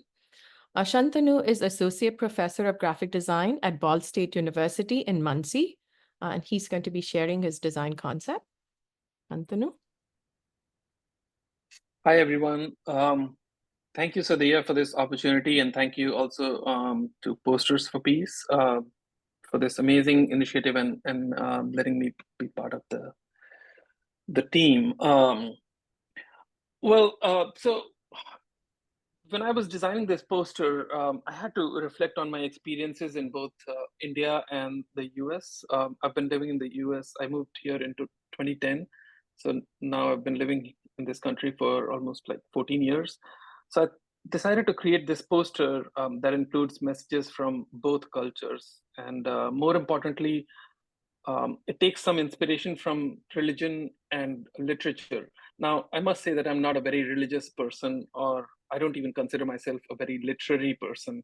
Shantanu is Associate Professor of Graphic Design at Ball State University in Muncie, and he's going to be sharing his design concept. Shantanu. Hi, everyone. Thank you, Sadea, for this opportunity, and thank you also to Posters for Peace for this amazing initiative and letting me be part of the team. So when I was designing this poster, I had to reflect on my experiences in both India and the US. I've been living in the US. I moved here into 2010. So now I've been living in this country for almost like 14 years. So I decided to create this poster that includes messages from both cultures. And more importantly, it takes some inspiration from religion and literature. Now, I must say that I'm not a very religious person, or I don't even consider myself a very literary person.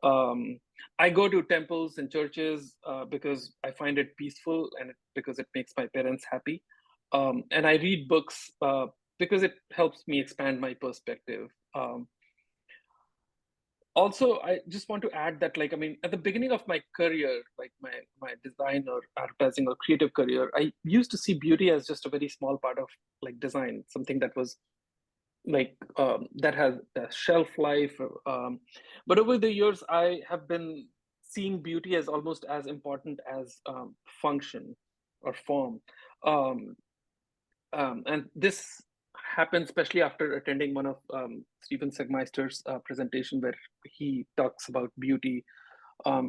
I go to temples and churches because I find it peaceful and because it makes my parents happy. And I read books because it helps me expand my perspective. Also, I just want to add that, like, I mean, at the beginning of my career, like my design or advertising or creative career, I used to see beauty as just a very small part of like design, something that was like that has a shelf life. But over the years, I have been seeing beauty as almost as important as function or form. And this happened especially after attending one of Stephen Segmeister's presentation where he talks about beauty.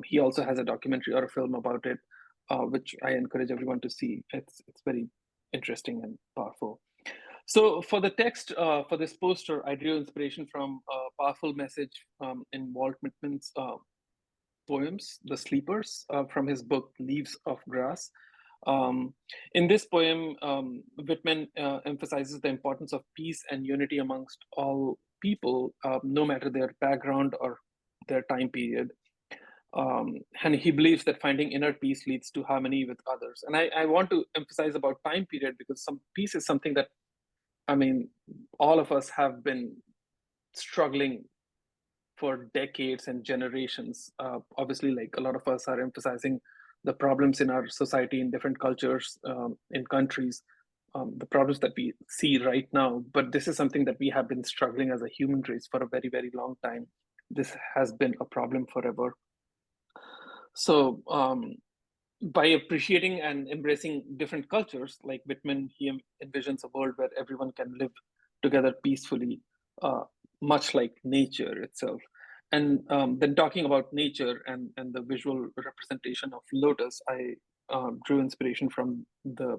He also has a documentary or a film about it, which I encourage everyone to see. It's very interesting and powerful. So for the text for this poster, I drew inspiration from a powerful message in Walt Whitman's poems, The Sleepers, from his book Leaves of Grass. In this poem, Whitman emphasizes the importance of peace and unity amongst all people, no matter their background or their time period. And he believes that finding inner peace leads to harmony with others. And I want to emphasize about time period because some peace is something that, I mean, all of us have been struggling for decades and generations. Obviously, like a lot of us are emphasizing the problems in our society in different cultures, in countries, the problems that we see right now. But this is something that we have been struggling as a human race for a very, very long time. This has been a problem forever. So by appreciating and embracing different cultures, like Whitman, he envisions a world where everyone can live together peacefully, much like nature itself. And then talking about nature and the visual representation of lotus, drew inspiration from the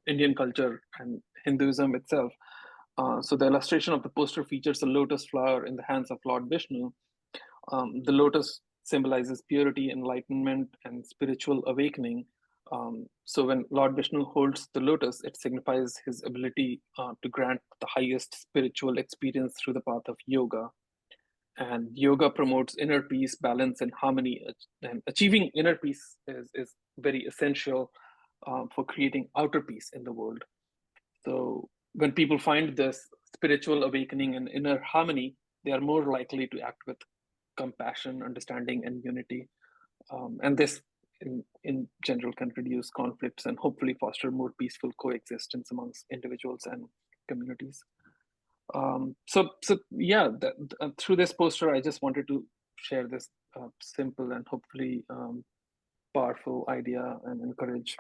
Indian culture and Hinduism itself. So the illustration of the poster features a lotus flower in the hands of Lord Vishnu. The lotus symbolizes purity, enlightenment, and spiritual awakening. So when Lord Vishnu holds the lotus, it signifies his ability to grant the highest spiritual experience through the path of yoga. And yoga promotes inner peace, balance, and harmony. And achieving inner peace is very essential for creating outer peace in the world. So when people find this spiritual awakening and inner harmony, they are more likely to act with compassion, understanding, and unity. And this, in general, can reduce conflicts and hopefully foster more peaceful coexistence amongst individuals and communities. So yeah, through this poster, I just wanted to share this simple and hopefully powerful idea and encourage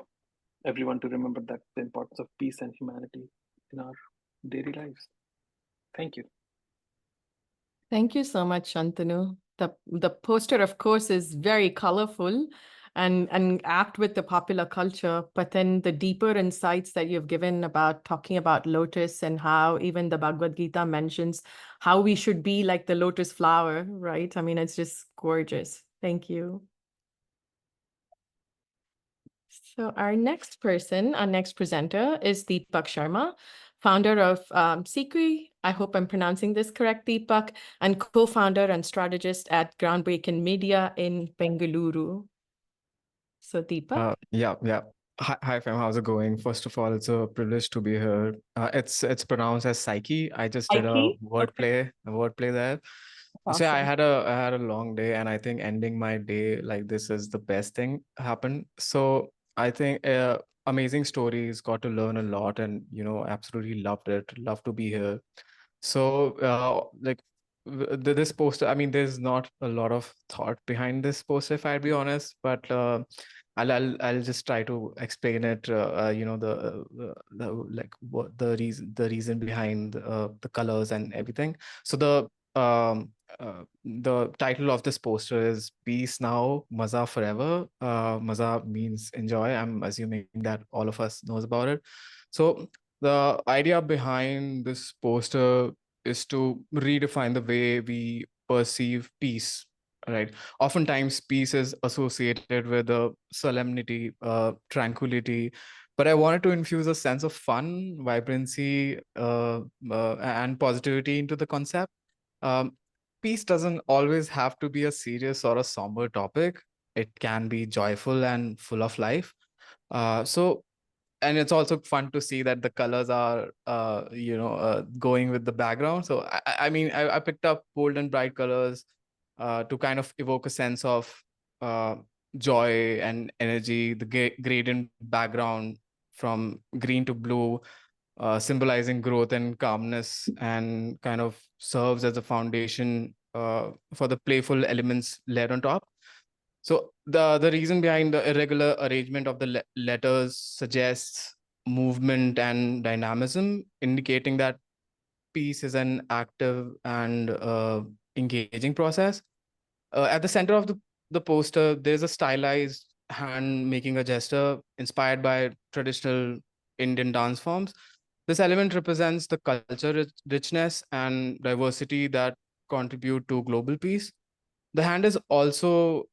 everyone to remember that the importance of peace and humanity in our daily lives. Thank you. Thank you so much, Shantanu. The poster, of course, is very colorful and apt with the popular culture, but then the deeper insights that you've given about talking about lotus and how even the Bhagavad Gita mentions how we should be like the lotus flower, right? I mean, it's just gorgeous. Thank you. So our next presenter is Deepak Sharma, founder of Sikri. I hope I'm pronouncing this correct, Deepak, and co-founder and strategist at Groundbreaking Media in Bengaluru. So Deepak. Yeah. Hi, fam. How's it going? First of all, it's a privilege to be here. It's pronounced as Psyche. I just did a Psyche? wordplay there. So yeah, I Awesome. had a long day, and I think ending my day like this is the best thing happened. So I think amazing stories, got to learn a lot, and absolutely loved it. Love to be here. So this poster, I mean, there's not a lot of thought behind this poster, if I'd be honest, but I'll just try to explain it. What the reason behind the colors and everything. So the title of this poster is Peace Now, Maza Forever. Maza means enjoy. I'm assuming that all of us knows about it. So the idea behind this poster is to redefine the way we perceive peace, right? Oftentimes, peace is associated with solemnity, tranquility, but I wanted to infuse a sense of fun, vibrancy, and positivity into the concept. Peace doesn't always have to be a serious or a somber topic. It can be joyful and full of life. And it's also fun to see that the colors are, going with the background. So I mean, I picked up bold and bright colors to kind of evoke a sense of joy and energy. The gradient background from green to blue, symbolizing growth and calmness, and kind of serves as a foundation for the playful elements layered on top. So the reason behind the irregular arrangement of the letters suggests movement and dynamism, indicating that peace is an active and engaging process. At the center of the poster, there's a stylized hand making a gesture inspired by traditional Indian dance forms. This element represents the culture richness and diversity that contribute to global peace. The hand is also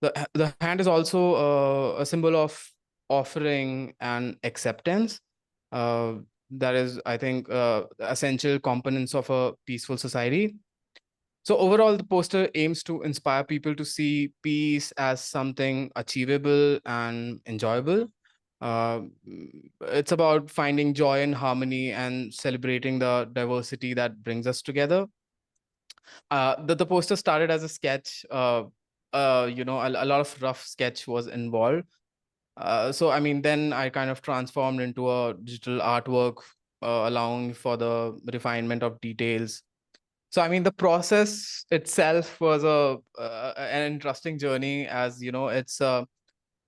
the hand is also a symbol of offering and acceptance. That is, I think, essential components of a peaceful society. So overall, the poster aims to inspire people to see peace as something achievable and enjoyable. It's about finding joy and harmony and celebrating the diversity that brings us together. The poster started as a sketch. A lot of rough sketch was involved. So I mean, then I kind of transformed into a digital artwork, allowing for the refinement of details. So I mean, the process itself was an interesting journey, as you know, it's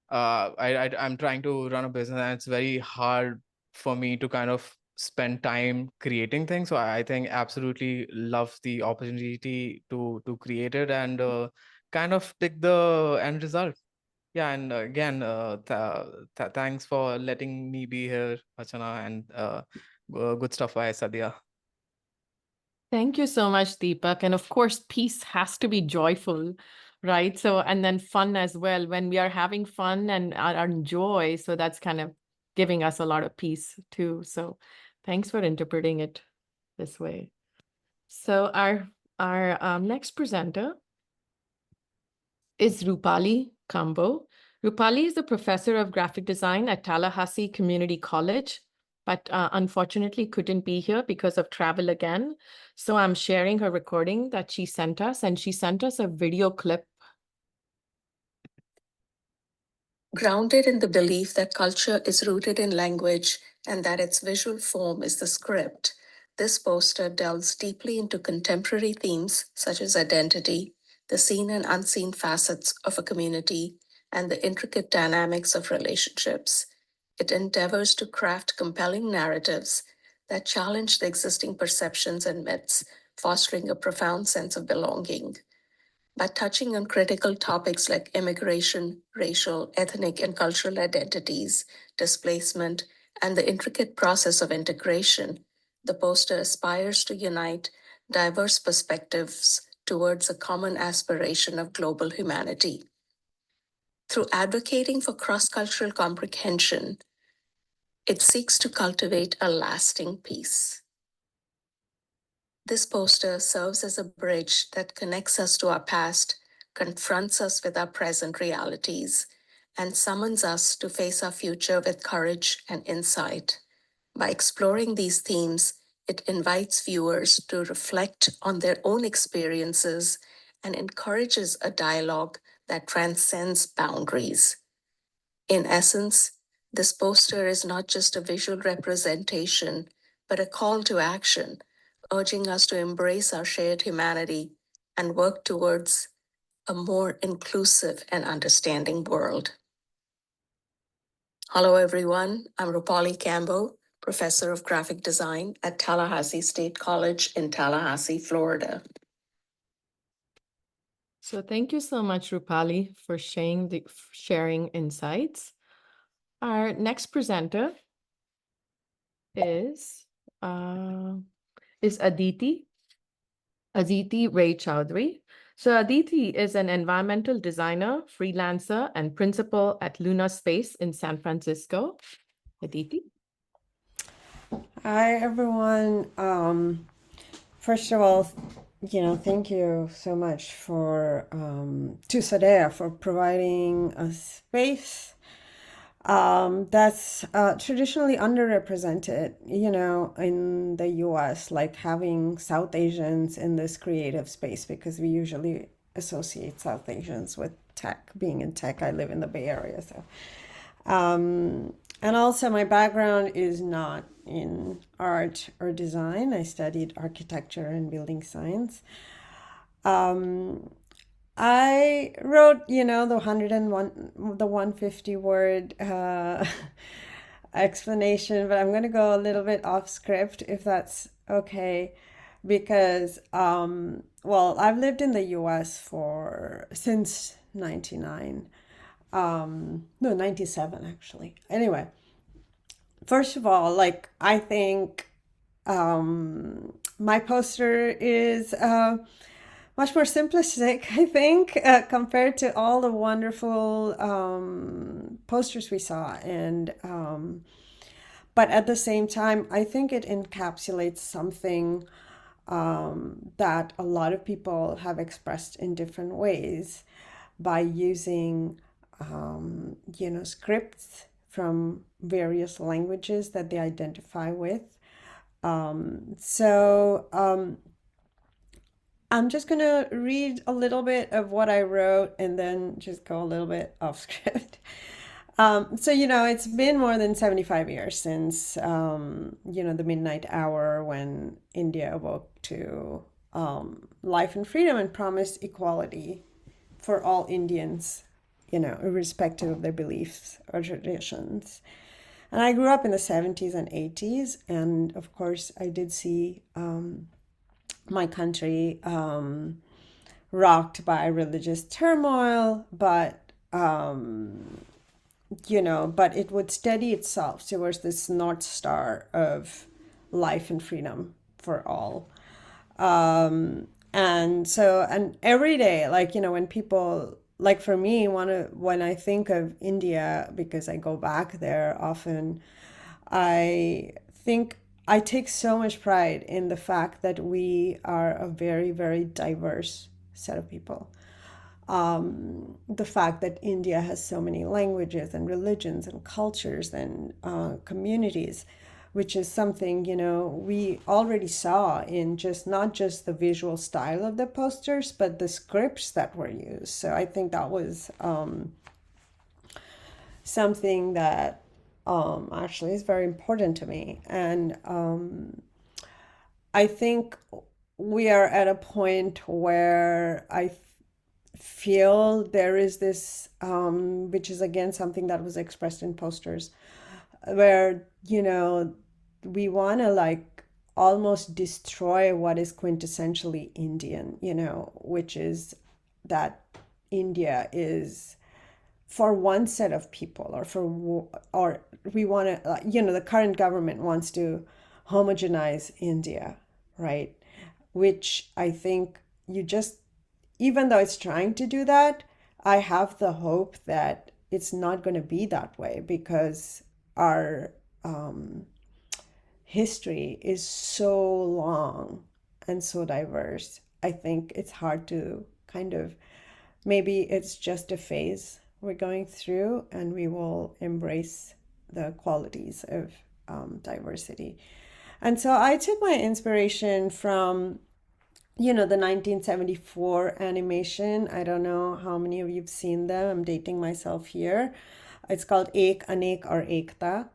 I'm trying to run a business, and it's very hard for me to kind of spend time creating things. So I think absolutely love the opportunity to create it and kind of take the end result. yeah, and again, thanks for letting me be here, Archana, and good stuff by Sadia. Thank you so much, Deepak. And of course, peace has to be joyful, right? So, and then fun as well. When we are having fun and are in joy, so that's kind of giving us a lot of peace too. So thanks for interpreting it this way. So our next presenter is Rupali Kambo. Rupali is a professor of graphic design at Tallahassee Community College, but unfortunately couldn't be here because of travel again. So I'm sharing her recording that she sent us, and she sent us a video clip. Grounded in the belief that culture is rooted in language and that its visual form is the script, this poster delves deeply into contemporary themes such as identity, the seen and unseen facets of a community, and the intricate dynamics of relationships. It endeavors to craft compelling narratives that challenge the existing perceptions and myths, fostering a profound sense of belonging. By touching on critical topics like immigration, racial, ethnic, and cultural identities, displacement, and the intricate process of integration, the poster aspires to unite diverse perspectives towards a common aspiration of global humanity. Through advocating for cross-cultural comprehension, it seeks to cultivate a lasting peace. This poster serves as a bridge that connects us to our past, confronts us with our present realities, and summons us to face our future with courage and insight. By exploring these themes, it invites viewers to reflect on their own experiences and encourages a dialogue that transcends boundaries. In essence, this poster is not just a visual representation, but a call to action, urging us to embrace our shared humanity and work towards a more inclusive and understanding world. Hello, everyone. I'm Rupali Kambo, professor of graphic design at Tallahassee State College in Tallahassee, Florida. So thank you so much, Rupali, for sharing insights. Our next presenter is Aditi Ray Chowdhury. So Aditi is an environmental designer, freelancer, and principal at Luna Space in San Francisco. Aditi. Hi, everyone. First of all, thank you so much to Sadea for providing a space that's traditionally underrepresented, in the US, like having South Asians in this creative space, because we usually associate South Asians with tech, being in tech. I live in the Bay Area, so. And also my background is not in art or design. I studied architecture and building science. I wrote, the 150 word explanation, but I'm going to go a little bit off script if that's okay, because, I've lived in the US since 99. No, 97 actually. Anyway, first of all, I think my poster is much more simplistic, I think, compared to all the wonderful posters we saw. And but at the same time, I think it encapsulates something that a lot of people have expressed in different ways by using scripts from various languages that they identify with. I'm just going to read a little bit of what I wrote and then just go a little bit off script. It's been more than 75 years since, the midnight hour when India awoke to life and freedom and promised equality for all Indians, irrespective of their beliefs or traditions. And I grew up in the 70s and 80s. And of course, I did see my country rocked by religious turmoil. But but it would steady itself towards this North Star of life and freedom for all. And every day, when people, like for me, when I think of India, because I go back there often, I take so much pride in the fact that we are a very, very diverse set of people. The fact that India has so many languages and religions and cultures and communities, which is something, we already saw in not just the visual style of the posters, but the scripts that were used. So I think that was something that actually is very important to me. And I think we are at a point where I feel there is this, which is again something that was expressed in posters, where, we want to almost destroy what is quintessentially Indian, which is that India is for one set of people, or we want to, the current government wants to homogenize India, right? Which I think even though it's trying to do that, I have the hope that it's not going to be that way, because our history is so long and so diverse. I think it's hard to maybe it's just a phase we're going through, and we will embrace the qualities of diversity. And so I took my inspiration from the 1974 animation. I don't know how many of you've seen them. I'm dating myself here. It's called Ek, Anek, or Ekta,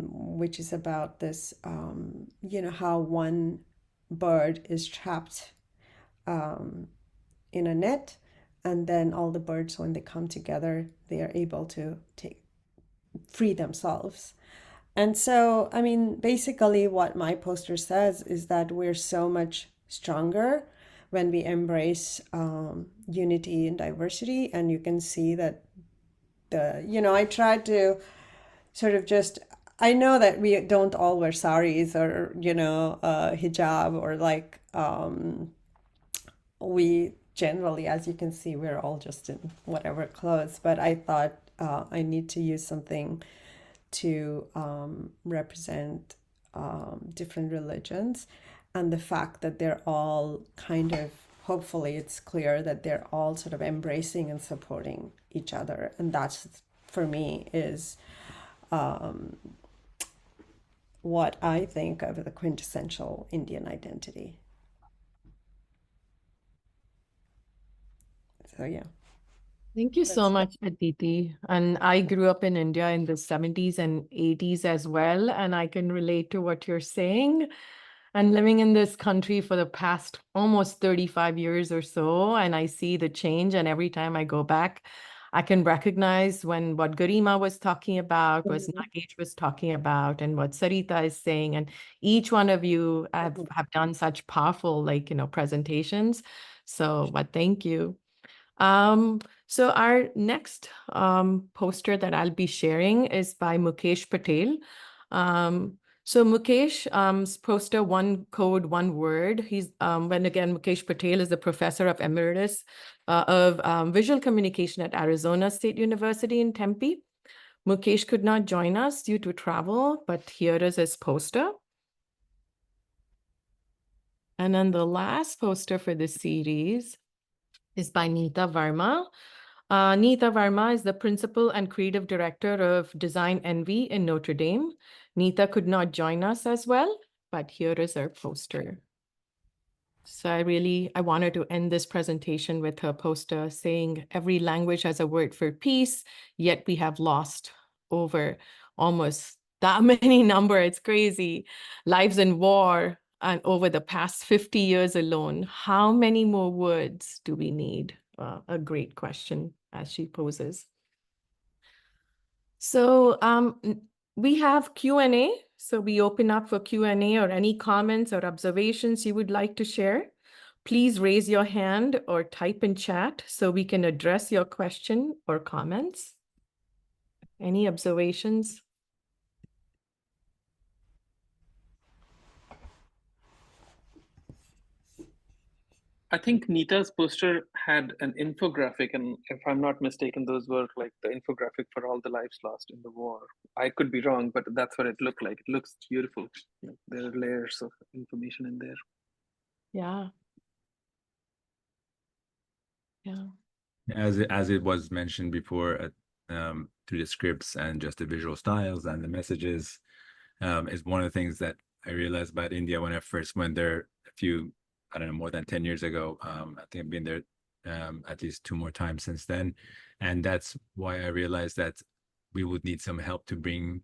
which is about this, how one bird is trapped in a net, and then all the birds, when they come together, they are able to free themselves. And so, basically what my poster says is that we're so much stronger when we embrace unity and diversity. And you can see that I tried to sort of I know that we don't all wear saris or, hijab, or we generally, as you can see, we're all just in whatever clothes. But I thought I need to use something to represent different religions, and the fact that they're all hopefully it's clear that they're all sort of embracing and supporting each other. And that's, for me, is what I think of the quintessential Indian identity. So yeah. Thank you so much, Aditi. And I grew up in India in the 70s and 80s as well, and I can relate to what you're saying. And living in this country for the past almost 35 years or so, and I see the change, and every time I go back, I can recognize what Garima was talking about, what Nagesh was talking about, and what Sarita is saying. And each one of you have done such powerful, presentations. So, but thank you. So our next poster that I'll be sharing is by Mukesh Patel. So Mukesh's poster, One Code, One Word. He's Mukesh Patel is the professor of emeritus of visual communication at Arizona State University in Tempe. Mukesh could not join us due to travel, but here is his poster. And then the last poster for this series is by Neeta Verma. Neeta Verma is the principal and creative director of Design Envy in Notre Dame. Neeta could not join us as well, but here is her poster. So I wanted to end this presentation with her poster saying, every language has a word for peace, yet we have lost over almost that many number. It's crazy. Lives in war, and over the past 50 years alone, how many more words do we need? A great question as she poses. So we have Q&A. So we open up for Q&A or any comments or observations you would like to share. Please raise your hand or type in chat so we can address your question or comments. Any observations? I think Neeta's poster had an infographic, and if I'm not mistaken, those were like the infographic for all the lives lost in the war. I could be wrong, but that's what it looked like. It looks beautiful. There are layers of information in there. Yeah. Yeah. As it was mentioned before, through the scripts and just the visual styles and the messages, is one of the things that I realized about India when I first went there a few, I don't know, more than 10 years ago. I think I've been there at least 2 more times since then. And that's why I realized that we would need some help to bring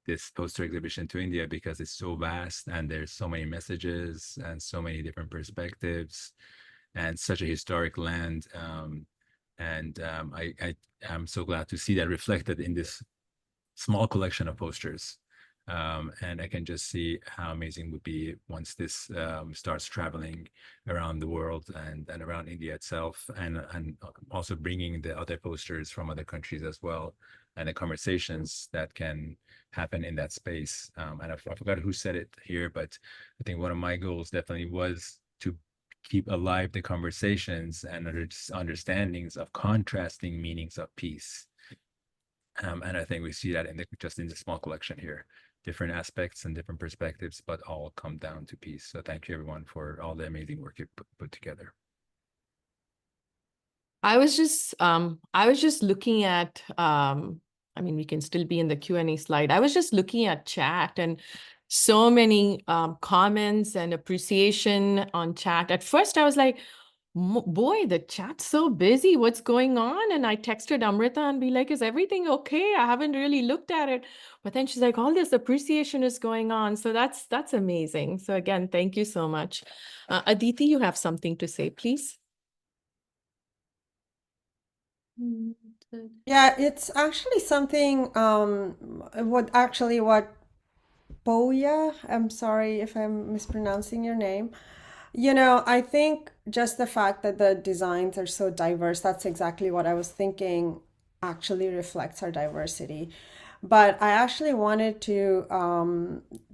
this poster exhibition to India, because it's so vast and there's so many messages and so many different perspectives and such a historic land. I am so glad to see that reflected in this small collection of posters. And I can just see how amazing it would be once this starts traveling around the world and around India itself, and also bringing the other posters from other countries as well, and the conversations that can happen in that space. And I forgot who said it here, but I think one of my goals definitely was to keep alive the conversations and understandings of contrasting meanings of peace. And I think we see that just in the small collection here, different aspects and different perspectives, but all come down to peace. So thank you everyone for all the amazing work you put together. I was just looking at, I mean, we can still be in the Q&A slide. I was just looking at chat, and so many comments and appreciation on chat. At first I was like, boy, the chat's so busy. What's going on? And I texted Amrita and be like, is everything okay? I haven't really looked at it. But then she's like, all this appreciation is going on. So that's amazing. So again, thank you so much. Aditi, you have something to say, please. Yeah, it's actually something, what Boya, I'm sorry if I'm mispronouncing your name. You know, I think just the fact that the designs are so diverse, that's exactly what I was thinking actually reflects our diversity. But I actually wanted to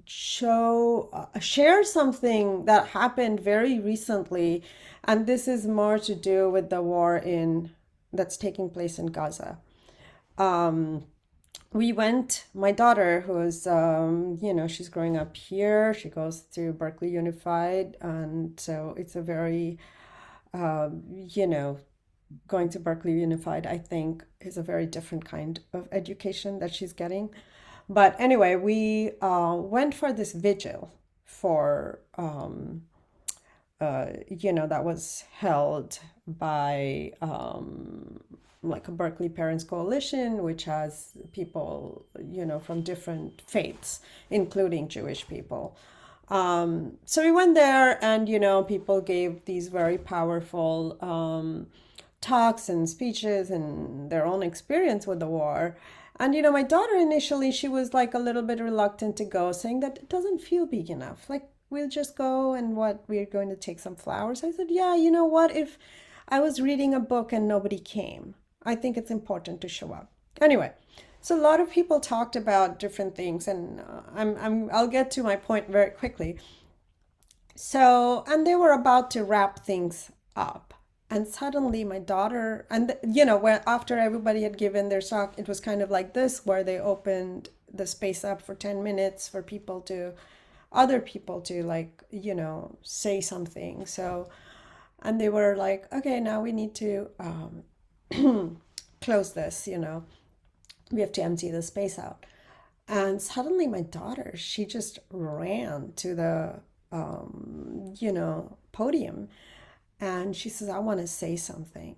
share something that happened very recently, and this is more to do with the war that's taking place in Gaza. We went, my daughter, who's, you know, she's growing up here. She goes to Berkeley Unified. And so it's a very, you know, going to Berkeley Unified, I think, is a very different kind of education that she's getting. But anyway, we went for this vigil for, you know, that was held by like a Berkeley Parents Coalition, which has people, you know, from different faiths, including Jewish people. So we went there, and, you know, people gave these very powerful talks and speeches and their own experience with the war. And, you know, my daughter initially, she was like a little bit reluctant to go, saying that it doesn't feel big enough. Like, we'll just go, and we're going to take some flowers. I said, yeah, you know what, if I was reading a book and nobody came, I think it's important to show up. Anyway, so a lot of people talked about different things, and I'll get to my point very quickly. So, and they were about to wrap things up. And suddenly my daughter, and you know, when after everybody had given their talk, it was kind of like this, where they opened the space up for 10 minutes for other people to, like, you know, say something. So, and they were like, okay, now we need to close this, you know, we have to empty the space out. And suddenly my daughter, she just ran to the, you know, podium, and she says, I want to say something.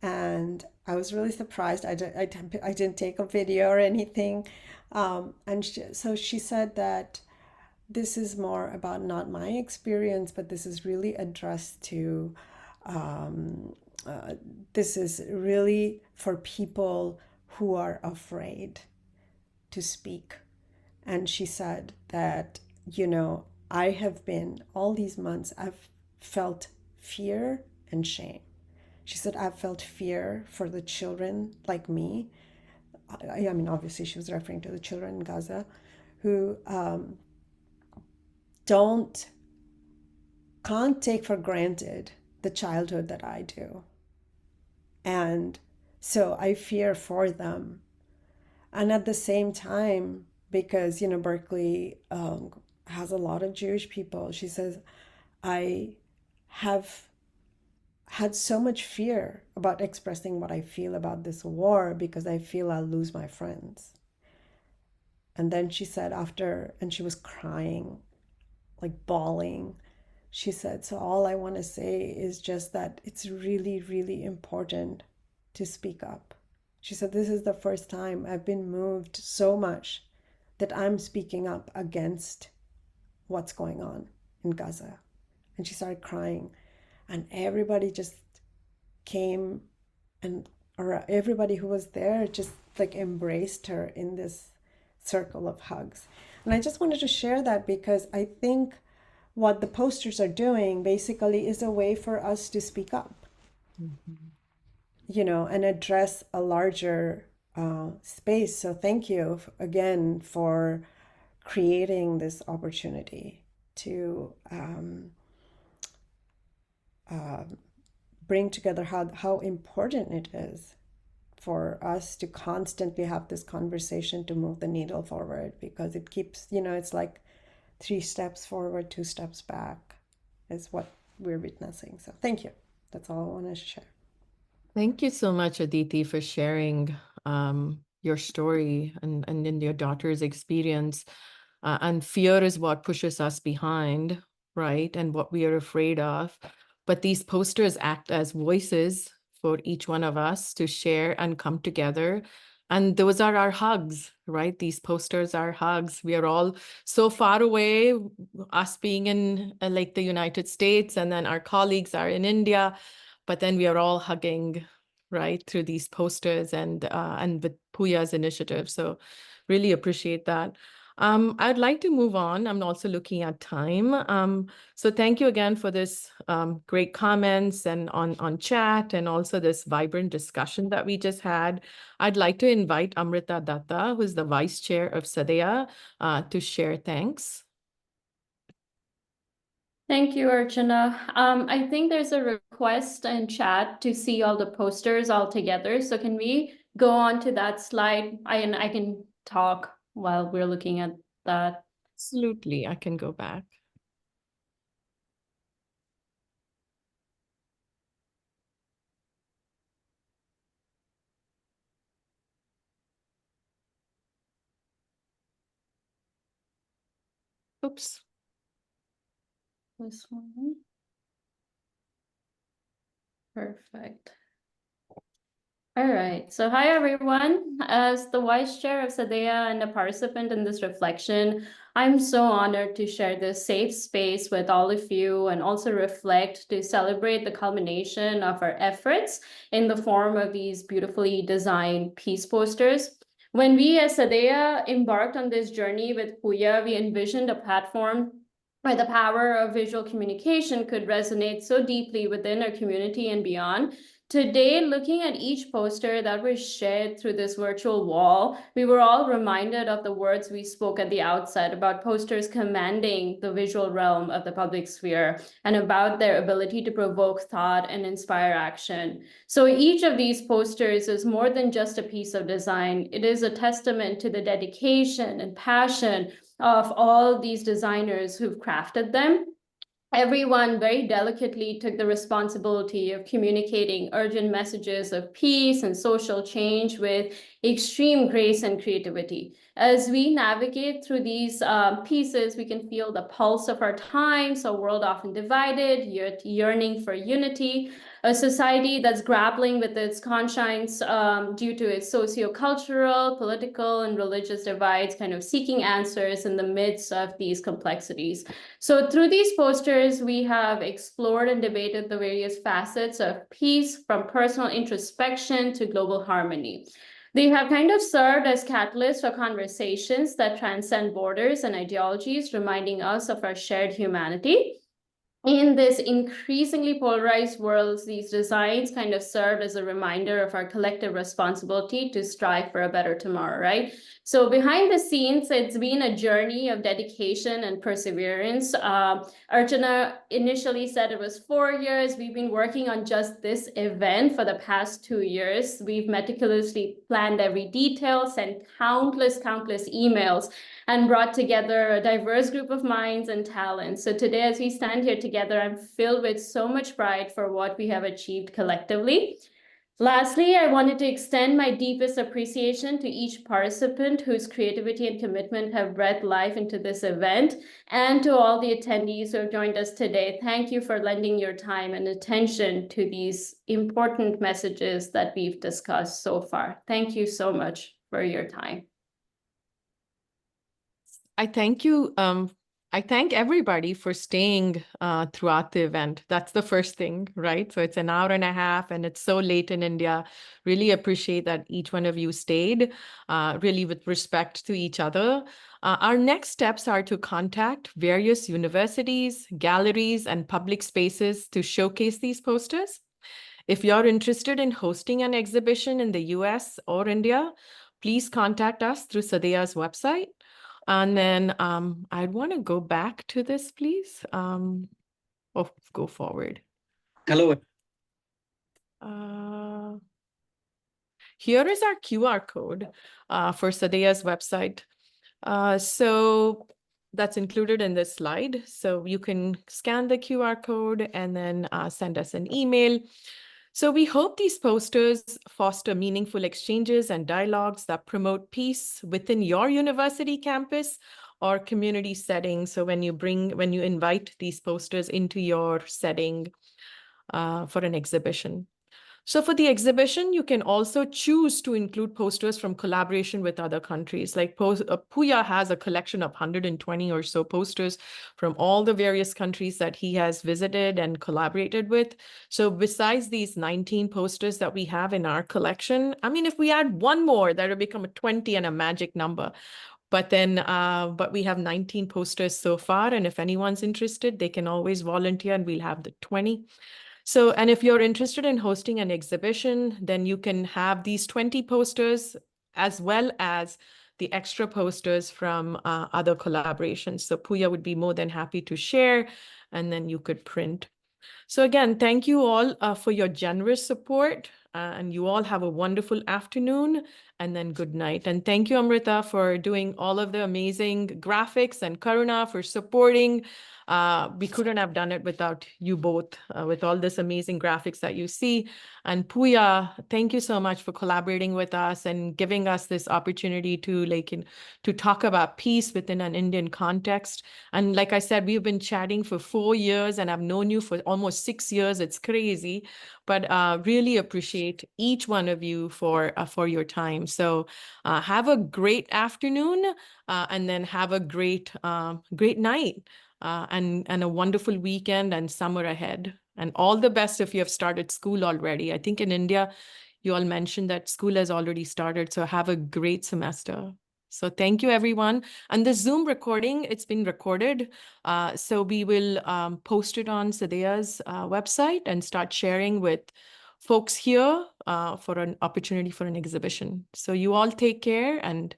And I was really surprised. I didn't take a video or anything. So she said that this is more about not my experience, but this is really addressed to, this is really for people who are afraid to speak. And she said that, you know, I have been, all these months, I've felt fear and shame. She said, I've felt fear for the children like me. I mean, obviously, she was referring to the children in Gaza who can't take for granted the childhood that I do. And so I fear for them. And at the same time, because, Berkeley has a lot of Jewish people, she says, I have had so much fear about expressing what I feel about this war because I feel I'll lose my friends. And then she said and she was crying, like bawling. She said, so all I want to say is just that it's really, really important to speak up. She said, this is the first time I've been moved so much that I'm speaking up against what's going on in Gaza. And she started crying. And everybody just came or everybody who was there just like embraced her in this circle of hugs. And I just wanted to share that because I think what the posters are doing basically is a way for us to speak up, and address a larger space. So thank you again for creating this opportunity to bring together how important it is for us to constantly have this conversation to move the needle forward, because it keeps, it's like 3 steps forward, 2 steps back is what we're witnessing. So thank you. That's all I wanted to share. Thank you so much, Aditi, for sharing your story and in your daughter's experience. And fear is what pushes us behind, right? And what we are afraid of. But these posters act as voices for each one of us to share and come together. And those are our hugs, right? These posters are hugs. We are all so far away, us being in like the United States, and then our colleagues are in India, but then we are all hugging, right, through these posters and with Puya's initiative. So really appreciate that. I'd like to move on. I'm also looking at time. So thank you again for this great comments and on chat, and also this vibrant discussion that we just had. I'd like to invite Amrita Datta, who's the Vice Chair of SADEA, to share thanks. Thank you, Archana. I think there's a request in chat to see all the posters all together. So can we go on to that slide? I can talk while we're looking at that. Absolutely, I can go back. Oops. This one. Perfect. All right. So hi, everyone. As the Vice Chair of SADEA and a participant in this reflection, I'm so honored to share this safe space with all of you and also reflect to celebrate the culmination of our efforts in the form of these beautifully designed peace posters. When we as SADEA embarked on this journey with Puya, we envisioned a platform where the power of visual communication could resonate so deeply within our community and beyond. Today, looking at each poster that was shared through this virtual wall, we were all reminded of the words we spoke at the outset about posters commanding the visual realm of the public sphere and about their ability to provoke thought and inspire action. So each of these posters is more than just a piece of design. It is a testament to the dedication and passion of all these designers who've crafted them. Everyone very delicately took the responsibility of communicating urgent messages of peace and social change with extreme grace and creativity. As we navigate through these pieces, we can feel the pulse of our times, a world often divided, yet yearning for unity, a society that's grappling with its conscience due to its socio-cultural, political, and religious divides, kind of seeking answers in the midst of these complexities. So through these posters, we have explored and debated the various facets of peace, from personal introspection to global harmony. They have kind of served as catalysts for conversations that transcend borders and ideologies, reminding us of our shared humanity. in this increasingly polarized world, these designs kind of serve as a reminder of our collective responsibility to strive for a better tomorrow, right? So behind the scenes, it's been a journey of dedication and perseverance. Archana initially said it was 4 years. We've been working on just this event for the past 2 years. We've meticulously planned every detail, sent countless emails, and brought together a diverse group of minds and talents. So today, as we stand here together, I'm filled with so much pride for what we have achieved collectively. Lastly, I wanted to extend my deepest appreciation to each participant whose creativity and commitment have breathed life into this event, and to all the attendees who have joined us today. Thank you for lending your time and attention to these important messages that we've discussed so far. Thank you so much for your time. I thank you. I thank everybody for staying throughout the event. That's the first thing, right? So it's an hour and a half and it's so late in India. Really appreciate that each one of you stayed, really with respect to each other. Our next steps are to contact various universities, galleries, and public spaces to showcase these posters. If you're interested in hosting an exhibition in the US or India, please contact us through Sadea's website. And then I'd want to go back to this, please. Go forward. Hello. Here is our QR code for Sadea's website. So that's included in this slide. So you can scan the QR code and then send us an email. So we hope these posters foster meaningful exchanges and dialogues that promote peace within your university campus or community setting. So when you invite these posters into your setting for an exhibition. So for the exhibition, you can also choose to include posters from collaboration with other countries. Like Puya has a collection of 120 or so posters from all the various countries that he has visited and collaborated with. So besides these 19 posters that we have in our collection, I mean, if we add one more, that would become a 20 and a magic number. But we have 19 posters so far. And if anyone's interested, they can always volunteer and we'll have the 20. So, and if you're interested in hosting an exhibition, then you can have these 20 posters as well as the extra posters from other collaborations. So Puya would be more than happy to share, and then you could print. So again, thank you all for your generous support, and you all have a wonderful afternoon, and then good night. And thank you, Amrita, for doing all of the amazing graphics, and Karuna for supporting. We couldn't have done it without you both, with all this amazing graphics that you see. And Puya, thank you so much for collaborating with us and giving us this opportunity to talk about peace within an Indian context. And like I said, we've been chatting for 4 years and I've known you for almost 6 years. It's crazy, but really appreciate each one of you for your time. So have a great afternoon and then have a great night. And a wonderful weekend and summer ahead. And all the best if you have started school already. I think in India, you all mentioned that school has already started. So have a great semester. So thank you, everyone. And the Zoom recording, it's been recorded. So we will post it on Sadea's website and start sharing with folks here for an opportunity for an exhibition. So you all take care and